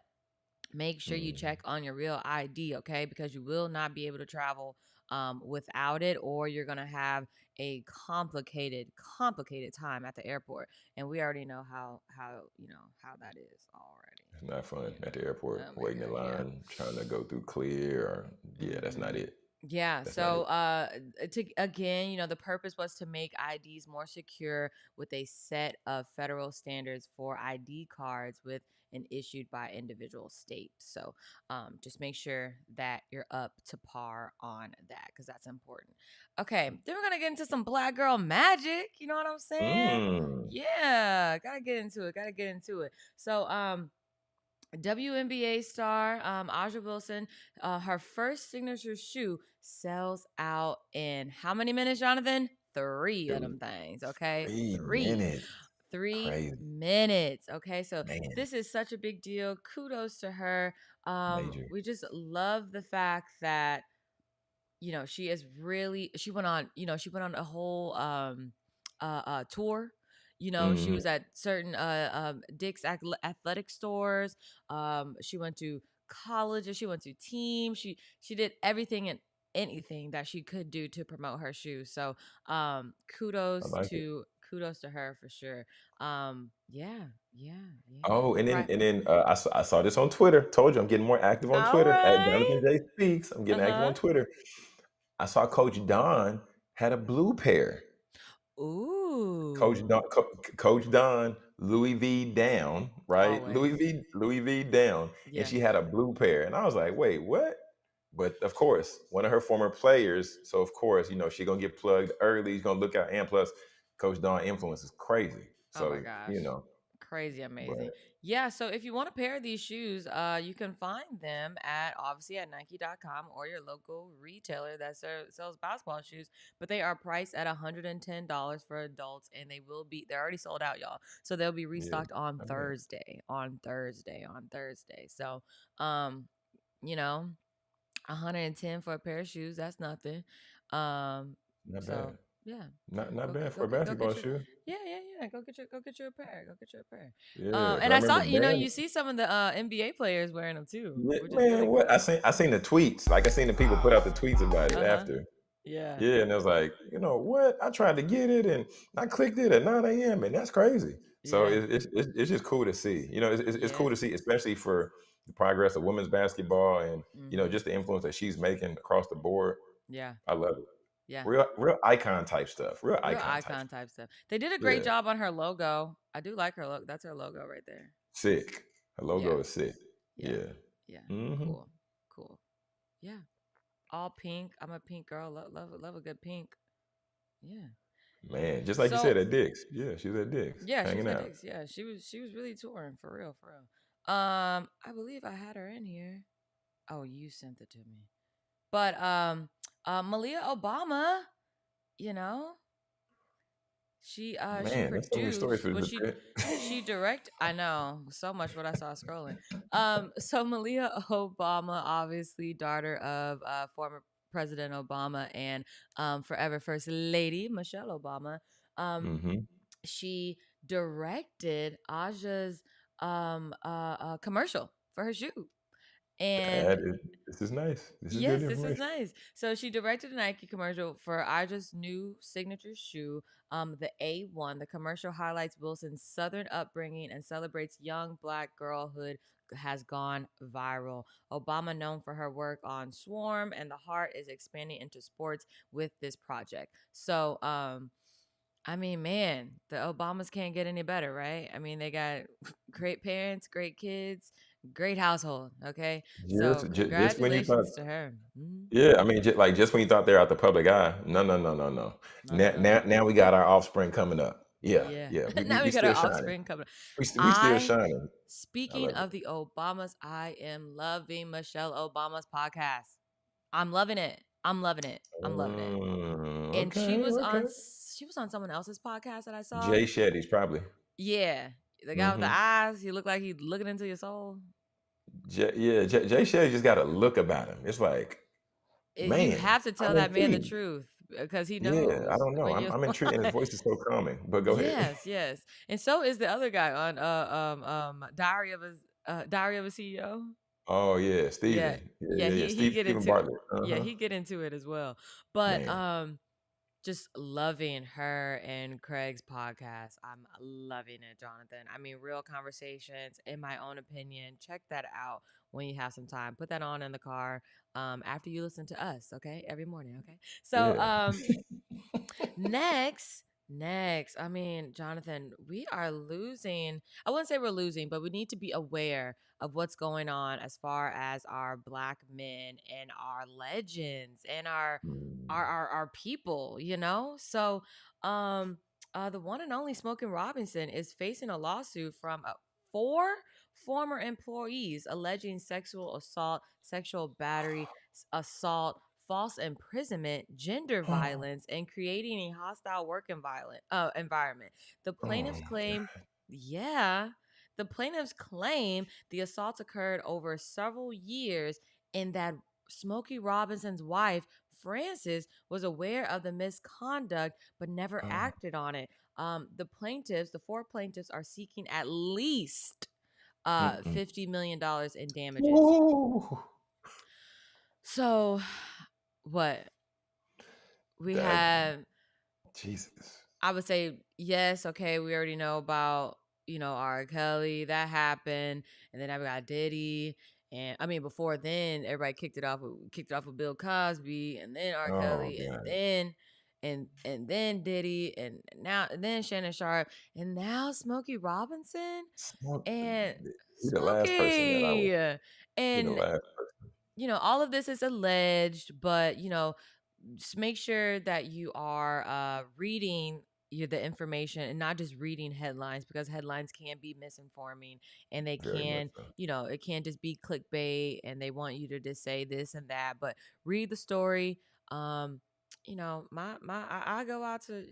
make sure you check on your real ID, okay? Because you will not be able to travel without it, or you're gonna have a complicated time at the airport. And we already know how that is already. It's not fun You at the know. airport, Oh my waiting in God, yeah. line, trying to go through clear. Or, yeah, that's not Hmm. it. Yeah. That's not So, it. to again, the purpose was to make IDs more secure with a set of federal standards for ID cards with and issued by individual states. So, just make sure that you're up to par on that because that's important. Okay, then we're gonna get into some black girl magic. You know what I'm saying? Mm. Yeah, gotta get into it. Gotta get into it. So, WNBA star Aja Wilson, her first signature shoe sells out in how many minutes, Jonathan? Three of Dude, them things, okay? 3 minutes. 3 Crazy. minutes, okay? So Man, this is such a big deal. Kudos to her. major. We just love the fact that she is really she went on a whole tour. She Hmm. was at certain Dick's athletic stores. She went to colleges, she went to teams, she did everything and anything that she could do to promote her shoes. So I like it. kudos to her for sure. Yeah, yeah, yeah. Oh, The price. I saw this on Twitter. Told you I'm getting more active on All Twitter at right. Jonathan J Speaks. I'm getting active Uh-huh. on Twitter. I saw Coach Don had a blue pair. Ooh. Coach Don, Louis V down, right? Always. Louis V down, and Yeah. she had a blue pair, and I was like, wait, what? But of course, one of her former players, so of course, she gonna get plugged early. He's gonna look out, and plus, Coach Don influence is crazy. Oh my So gosh. Crazy amazing. but Yeah, so if you want a pair of these shoes, you can find them obviously at Nike.com or your local retailer that sells basketball shoes, but they are priced at $110 for adults and they're already sold out, y'all. So they'll be yeah, restocked on not bad, Thursday. So, um, you know, 110 for a pair of shoes, that's nothing. Um, not so bad, yeah. not Go bad get for go a get go basketball get your shoe. yeah. Go get you a pair. Go get you a pair. Yeah, because And I I saw, remember you Dan. see some of the NBA players wearing them too, Yeah, which is man, really what cool. I seen the tweets. Like I seen the people put out the tweets about it Uh-huh. after. Yeah. Yeah, and it was like, what? I tried to get it, and I clicked it at 9 a.m., and that's crazy. So Yeah. it's just cool to see. It's cool Yeah. to see, especially for the progress of women's basketball, and Mhm. just the influence that she's making across the board. Yeah. I love it. Yeah. Real icon type stuff. Real Real icon type icon stuff. type stuff. They did a great Yeah, job on her logo. I do like her look. That's her logo right there. sick. Her Yeah. logo is sick. Yeah. Yeah. Yeah. Hmm. Cool. Cool. Yeah. All pink. I'm a pink girl. Love a good pink. Yeah. Yeah. Man, just like you said So at Dick's. Yeah, she was at Dick's yeah, she was hanging at out. Dick's. Yeah, she was really touring for real, for real. I believe I had her in here. Oh, you sent it to me. But Malia Obama, you know, she Man, there's so many stories produced, for well, this bit. she direct, I know so much what I saw scrolling. So Malia Obama, obviously daughter of former President Obama and forever First Lady Michelle Obama. Um, Hmm. she directed Aja's commercial for her shoe. And This is nice. This is good yes, this is information. nice. So she directed a Nike commercial for Aja's new signature shoe, the A1. The commercial highlights Wilson's Southern upbringing and celebrates young Black girlhood has gone viral. Obama, known for her work on Swarm and The Heart, is expanding into sports with this project. So, I mean, man, the Obamas can't get any better, right? I mean, they got great parents, great kids, great household. Okay, so Just when you thought, congratulations to her. Mhm. yeah, I mean, just when you thought they're out the public eye, no, no, no, no, no. No, no, Now, no. now we got our offspring coming up. Yeah, Yeah. yeah, Now we we got our still shining. offspring coming up. We still I, shining. I speaking love it. of the Obamas, I am loving Michelle Obama's podcast. I'm loving it. I'm loving it. I'm loving it. And Okay, okay. she was on someone else's podcast that I saw. Jay Shetty's probably. Yeah. The guy with the Hmm. eyes, he looked like he's looking into your soul. Jay Shetty just got a look about him. It's like, You Man, have to tell I'm that man the intrigued. truth because he Yeah, I knows don't know. when you're I'm intrigued, and his lying. voice is so calming. But go ahead. Yes, yes. And so is the other guy on Diary of a CEO. Oh yeah, Yeah. Steven. Yeah, Yeah, yeah, yeah. he get Stephen into it. Bartlett. Yeah, Uh-huh. he get into it as well. But Man. just loving her and Craig's podcast. I'm loving it, Jonathan. I mean, real conversations, in my own opinion. Check that out when you have some time. Put that on in the car after you listen to us, okay? Every morning, okay? So, Yeah. next, I mean, Jonathan, we are losing. I wouldn't say we're losing, but we need to be aware of what's going on as far as our black men and our legends and our Mm, our people, you know? So, um the one and only Smoking Robinson is facing a lawsuit from four former employees alleging sexual assault, sexual battery, assault, false imprisonment, gender oh, violence, and creating a hostile work environment. The oh plaintiffs my claim, God. yeah, the plaintiffs claim the assaults occurred over several years and that Smokey Robinson's wife, Frances, was aware of the misconduct but never Oh, acted on it. The four plaintiffs, are seeking at least mm-mm. $50 million in damages. Ooh. So, what we That have, Jesus. I would say yes. Okay, we already know about R. Kelly that happened, and then I got Diddy, and I mean before then everybody kicked it off with Bill Cosby, and then R. Oh Kelly, and God. then Diddy, and then Shannon Sharp, and now Smokey Robinson Smoke. and He the last person that I would. Smokey, He the and last person. all of this is alleged, but just make sure that you are reading the information and not just reading headlines, because headlines can be misinforming, and they Very much can, so. it can just be clickbait and they want you to just say this and that. But read the story. I go out to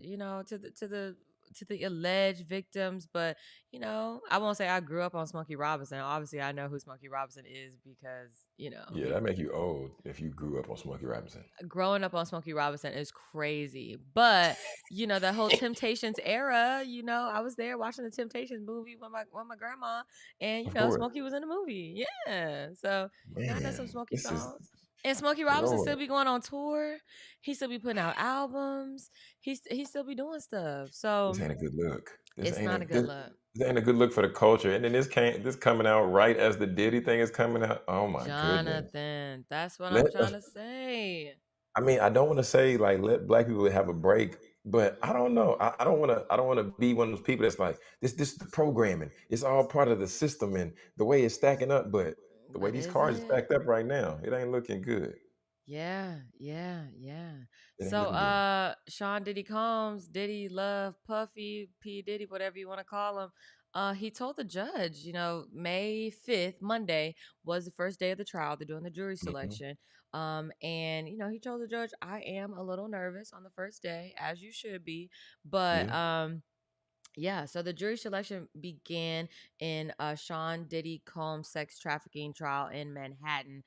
to the alleged victims, but I won't say I grew up on Smokey Robinson. Obviously, I know who Smokey Robinson is because Yeah, he's that make you old if you grew up on Smokey Robinson. growing up on Smokey Robinson is crazy. But the whole Temptations era, I was there watching the Temptations movie with my grandma, and Of course. Smokey was in the movie. Yeah, so I know some Man, Smokey this is songs. And Smokey Robinson Lord. still be going on tour. He still be putting out albums. He still be doing stuff. This So ain't a good look. it's not a good look. This ain't a good look for the culture. And then this coming out right as the Diddy thing is coming out. Oh my goodness. Jonathan, that's what I'm Let trying to say. I mean, I don't want to say like let black people have a break, but I don't know. I don't want to be one of those people that's like this is the programming. It's all part of the system and the way it's stacking up. But the way But these is cards are it? stacked up right now, it ain't looking good. Yeah, yeah, yeah. It ain't So looking good. Sean Diddy Combs, Diddy Love, Puffy, P. Diddy, whatever you want to call him, he told the judge, May 5th, Monday, was the first day of the trial. They're doing the jury Hmm. selection. And he told the judge, I am a little nervous on the first day, as you should be. But Yeah. yeah, so the jury selection began in Sean Diddy Combs sex trafficking trial in Manhattan.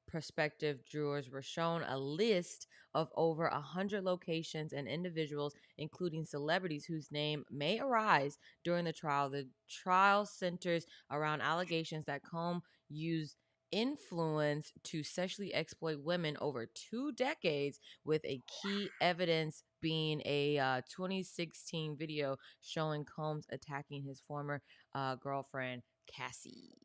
Prospective jurors were shown a list of over 100 locations and individuals, including celebrities whose name may arise during the trial. The trial centers around allegations that Combs used influence to sexually exploit women over 2 decades, with a key evidence being a 2016 video showing Combs attacking his former girlfriend, Cassie.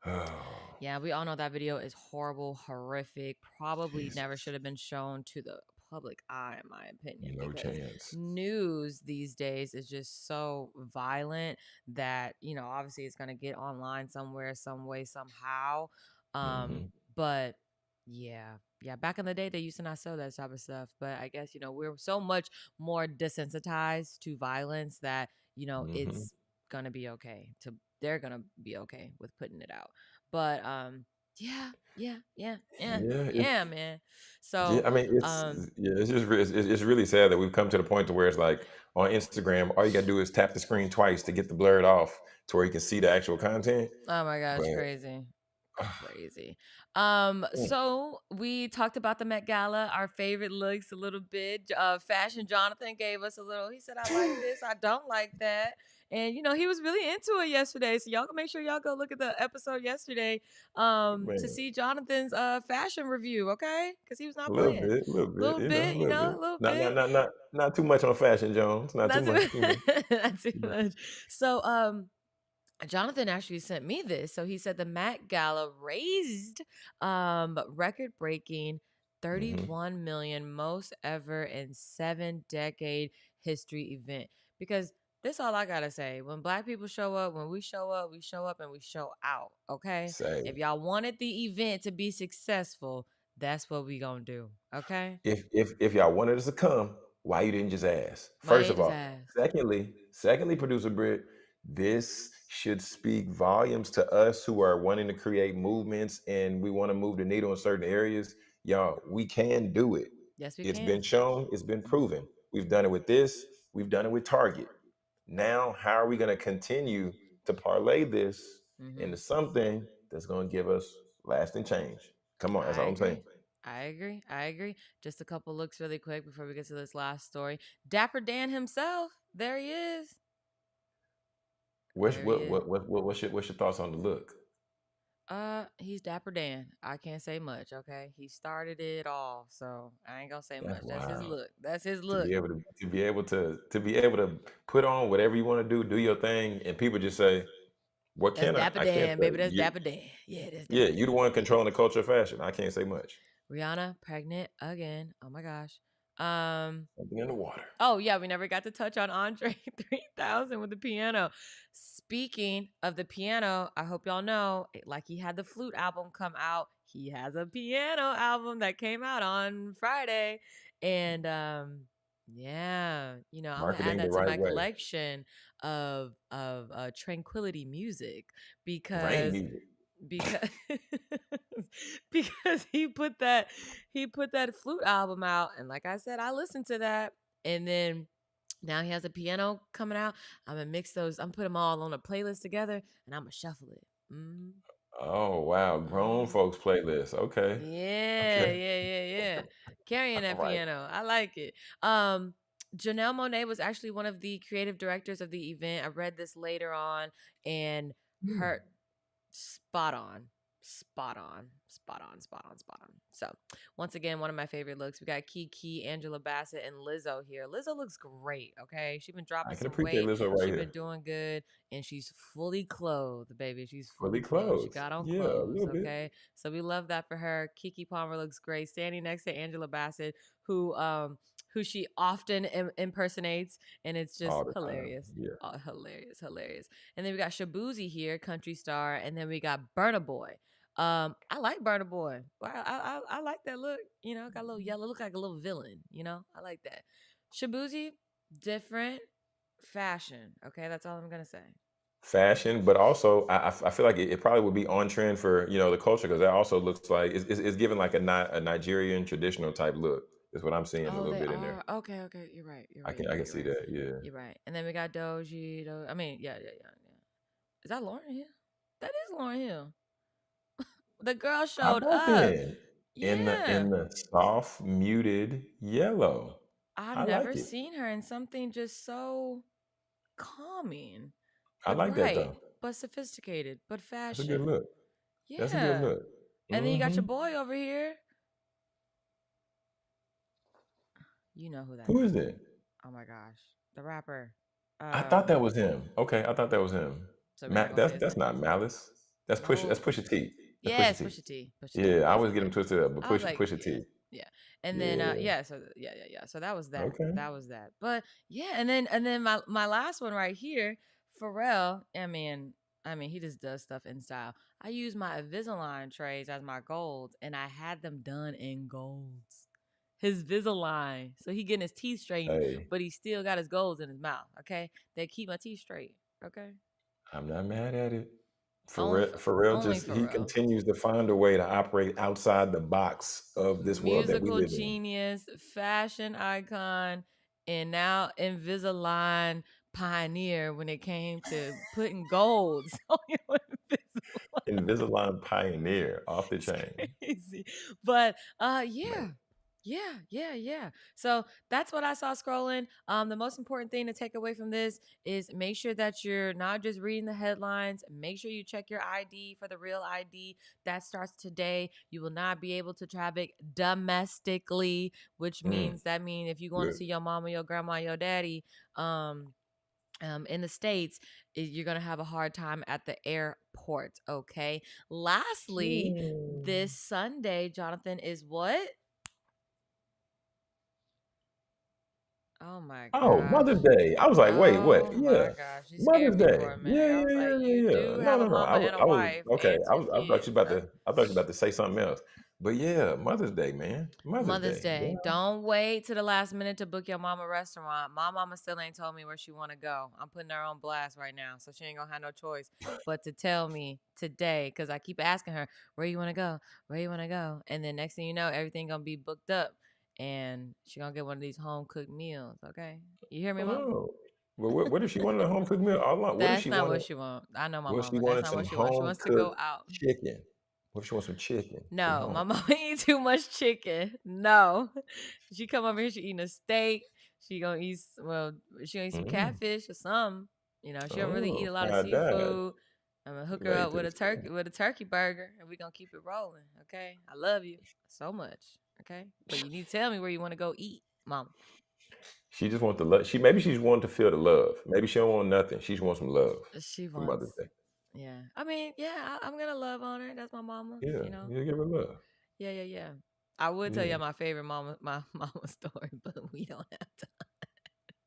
Oh, Yeah, we all know that video is horrible, horrific, probably never Jesus. should have been shown to the public eye, in my opinion, No because chance. news these days is just so violent that, obviously it's going to get online somewhere, some way, somehow. Um, Hmm. but yeah, yeah, back in the day, they used to not show that type of stuff. But I guess, we're so much more desensitized to violence that, Hmm. it's going to be okay they're going to be okay with putting it out. But yeah, yeah, yeah, yeah, Yeah. yeah, man. Yeah, So I mean, um it's just it's really sad that we've come to the point to where it's like on Instagram, all you gotta do is tap the screen twice to get the blurred off to where you can see the actual content. oh my gosh, But crazy. Crazy. Mm. So we talked about the Met Gala, our favorite looks a little bit. Fashion Jonathan gave us a little, he said, I like this, I don't like that. And he was really into it yesterday. So y'all can make sure y'all go look at the episode yesterday to Man, see Jonathan's fashion review, okay? Because he was a not playing. little bit, Little you know, a bit, little bit. a little Not not bit. not not not too much on Fashion Jones. Not too Not much, too you know. not too much. So Jonathan actually sent me this. So he said the Met Gala raised record breaking Hmm. 31 million, most ever in 7-decade history event. Because this all I gotta say. When black people show up, when we show up, we show up and we show out. Okay. If Say, y'all wanted the event to be successful, that's what we gonna do. Okay. if y'all wanted us to come, why you didn't just ask? Why First ain't of his all. ass? Secondly, producer Britt, this should speak volumes to us who are wanting to create movements and we want to move the needle in certain areas. Y'all, we can do it. Yes, we It's been can. shown, it's been proven. We've done it with this, we've done it with Target. Now, how are we going to continue to parlay this Mm-hmm. into something that's going to give us lasting change? Come on, that's I all I'm saying. agree. I agree. I agree. Just a couple looks really quick before we get to this last story. Dapper Dan himself. There he is. What's There he is. what's your thoughts on the look? He's Dapper Dan. I can't say much, okay? He started it all, so I ain't gonna say That's much. That's his wild. look. That's his To look. be able to put on whatever you want to do your thing, and people just say, "What That's can I? Dapper I can't Dan, say baby. That's you." Dapper Dan. Yeah, that's Yeah, Dapper you the Dan. one Yeah. controlling the culture of fashion. I can't say much. Rihanna pregnant again. Oh my gosh. Um Something in the water. Oh yeah, we never got to touch on Andre 3000 with the piano. Speaking of the piano, I hope y'all know, like he had the flute album come out. He has a piano album that came out on Friday, and yeah, I'm gonna add Marketing the that to right my way. collection of tranquility music Rain because music. because because he put that flute album out, and like I said, I listened to that, and then now he has a piano coming out. I'm gonna mix those. I'm put them all on a playlist together, and I'm gonna shuffle it. Mm-hmm. Oh wow, grown Mm-hmm. folks playlist. Okay, Yeah, okay, yeah, yeah, yeah. Carrying all that right. piano. I like it. Um, Janelle Monáe was actually one of the creative directors of the event. I read this later on, and Hmm. her spot on, spot on, spot on, spot on, spot on. So once again, one of my favorite looks. We got Kiki, Angela Bassett, and Lizzo here. Lizzo looks great. Okay, she's been I dropping can some appreciate weight. Lizzo right She's been here. doing good, and she's fully clothed, baby. She's fully Fully clothed. She clothed. got on Yeah, a clothes. little bit. Okay, so we love that for her. Kiki Palmer looks great, standing next to Angela Bassett, who she often impersonates, and it's just All the time. hilarious. Yeah. Oh, hilarious, hilarious. And then we got Shabuzi here, country star, and then we got Burna Boy. I like Burna Boy. I like that look. Got a little yellow, look like a little villain. I like that. Shabuzi, different fashion. Okay, that's all I'm gonna say. Fashion, but also I feel like it probably would be on trend for the culture because that also looks like it's given like a Nigerian traditional type look. Is what I'm seeing a Oh, little they bit in there. are. Okay, okay. You're right. You're right. You're I right. can You're see right. that. Yeah. You're right. And then we got Doji. I mean, yeah, yeah, yeah, yeah. Is that Lauren Hill? That is Lauren Hill. The girl How showed about up. then Yeah. in the soft muted yellow? I've I like never it. seen her in something just so calming, I but like that bright, though. but sophisticated, but That's a good fashion. look. That's a good Yeah. look. And then you got Hmm. your boy over here. You know who that Who is is. it? Oh my gosh. The rapper. I thought Um, that was him. Okay, I thought that was him. so we're not gonna say his That's name. not Malice. That's No. Pusha T. That's Pusha Yes, T. Pusha T. Pusha T. Yeah, I Yes, always yes, get him yes. twisted up, but I was like, Pusha yeah, T. yeah. And then Yeah. yeah, so yeah, yeah, yeah. So that was that. Okay. That was that. But yeah, and then my last one right here, Pharrell, I mean, he just does stuff in style. I use my Invisalign trays as my golds, and I had them done in golds. His Invisalign. So he getting his teeth straightened, Hey, but he still got his golds in his mouth. Okay. They keep my teeth straight. Okay. I'm not mad at it. Only For real, only just he Pharrell. continues to find a way to operate outside the box of this world that we Musical live in. genius, fashion icon, and now Invisalign pioneer when it came to putting golds on your Invisalign. Invisalign pioneer off the It's chain. crazy. But Man. yeah. So that's what I saw scrolling. The most important thing to take away from this is make sure that you're not just reading the headlines. Make sure you check your ID for the real ID. That starts today. You will not be able to traffic domestically, which means if you're going to Good. see your mama, your grandma, your daddy, in the States, you're going to have a hard time at the airport. Okay. Lastly, this Sunday, Jonathan, is what? Oh my Oh, gosh. Mother's Day. I was like, wait, what? Oh my Yeah. gosh. You scared Mother's me for Day. a minute. Yeah, I yeah, was like, yeah, you yeah, yeah. do No, have a no, no. mama and a I was wife okay. and two I thought kids. you about to say something else. But yeah, Mother's Day, man. Mother's Mother's Day. Day. Yeah. Don't wait to the last minute to book your mama restaurant. My mama still ain't told me where she want to go. I'm putting her on blast right now, so she ain't gonna have no choice but to tell me today. Cause I keep asking her, where you want to go? Where you want to go? And then next thing you know, everything gonna be booked up, and she gonna get one of these home cooked meals. Okay, you hear me, mama? Oh. Well, what if she wanted a home cooked meal all along? What if That's she not wanted what she want. I know my what if she mama. That's wanted not some what she wants. She home wants to go cooked out. chicken? What if she wants some chicken from No, my home? mama eat too much chicken. No, she come over here. She eating a steak. She gonna eat. She gonna eat some Mm. catfish or something. She don't really eat Oh, a lot of fried that. seafood. I'm gonna hook her Late up to with the a game. turkey burger, and we gonna keep it rolling. Okay, I love you so much. Okay, but you need to tell me where you want to go eat, mama. She just wants the love. Maybe she's wanting to feel the love. Maybe she don't want nothing. She just wants some love She for wants. Mother's Day. Yeah, I'm gonna love on her. That's my mama. Yeah, you give her love. Yeah. I would tell Yeah. you my favorite my mama story, but we don't have to.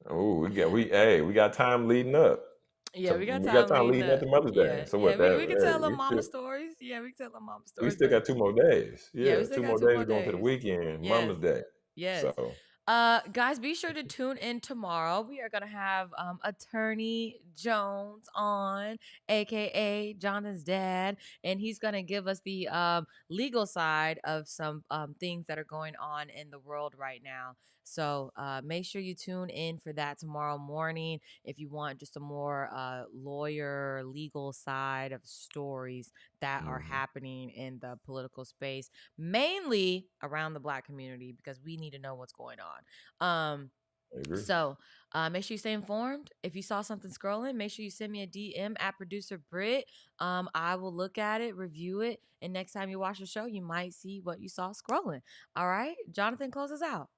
Oh, we got time leading up. Yeah, we got We got time time leading leading up up. to Mother's Day. Yeah, So yeah. what We can tell that them mama stories. Yeah, we can tell them mama we stories. still But got 2 more days. yeah, we Yeah, still two got more two days more going to the days. weekend, Yes, Mama's Day. yes. So Guys, be sure to tune in tomorrow. We are gonna have Attorney Jones on, aka Jonathan's dad, and he's gonna give us the legal side of some things that are going on in the world right now. So make sure you tune in for that tomorrow morning if you want just a more lawyer legal side of stories that are mhm, happening in the political space, mainly around the Black community, because we need to know what's going on. I agree. So make sure you stay informed. If you saw something scrolling, make sure you send me a DM at producer Britt. I will look at it, review it, and next time you watch the show, you might see what you saw scrolling. All right, Jonathan, close us out.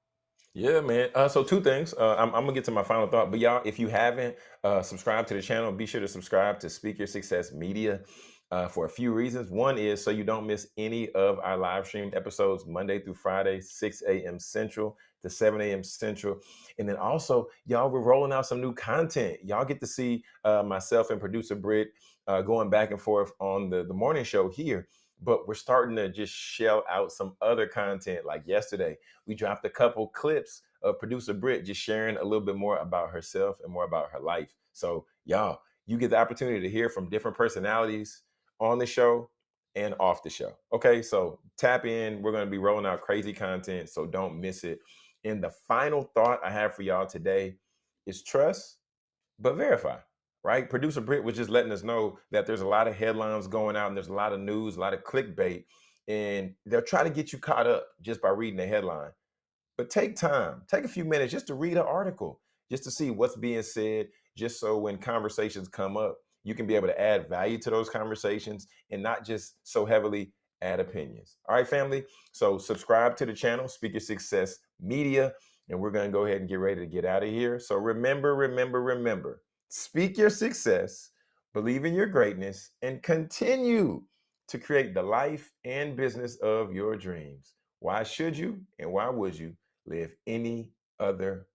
Yeah, man. So 2 things. I'm gonna get to my final thought, but y'all, if you haven't subscribed to the channel, be sure to subscribe to Speak Your Success Media for a few reasons. One is so you don't miss any of our live streamed episodes Monday through Friday, 6 a.m. Central to 7 a.m. Central, and then also, y'all, we're rolling out some new content. Y'all get to see myself and producer Britt going back and forth on the morning show here. But we're starting to just shell out some other content. Like yesterday, we dropped a couple clips of producer Britt just sharing a little bit more about herself and more about her life. So, y'all, you get the opportunity to hear from different personalities on the show and off the show. Okay, so tap in. We're going to be rolling out crazy content, so don't miss it. And the final thought I have for y'all today is trust, but verify. Right? Producer Britt was just letting us know that there's a lot of headlines going out and there's a lot of news, a lot of clickbait, and they'll try to get you caught up just by reading the headline. But take time, take a few minutes just to read an article, just to see what's being said, just so when conversations come up, you can be able to add value to those conversations and not just so heavily add opinions. All right, family. So subscribe to the channel, Speak Your Success Media, and we're going to go ahead and get ready to get out of here. So remember, speak your success, believe in your greatness, and continue to create the life and business of your dreams. Why should you and why would you live any other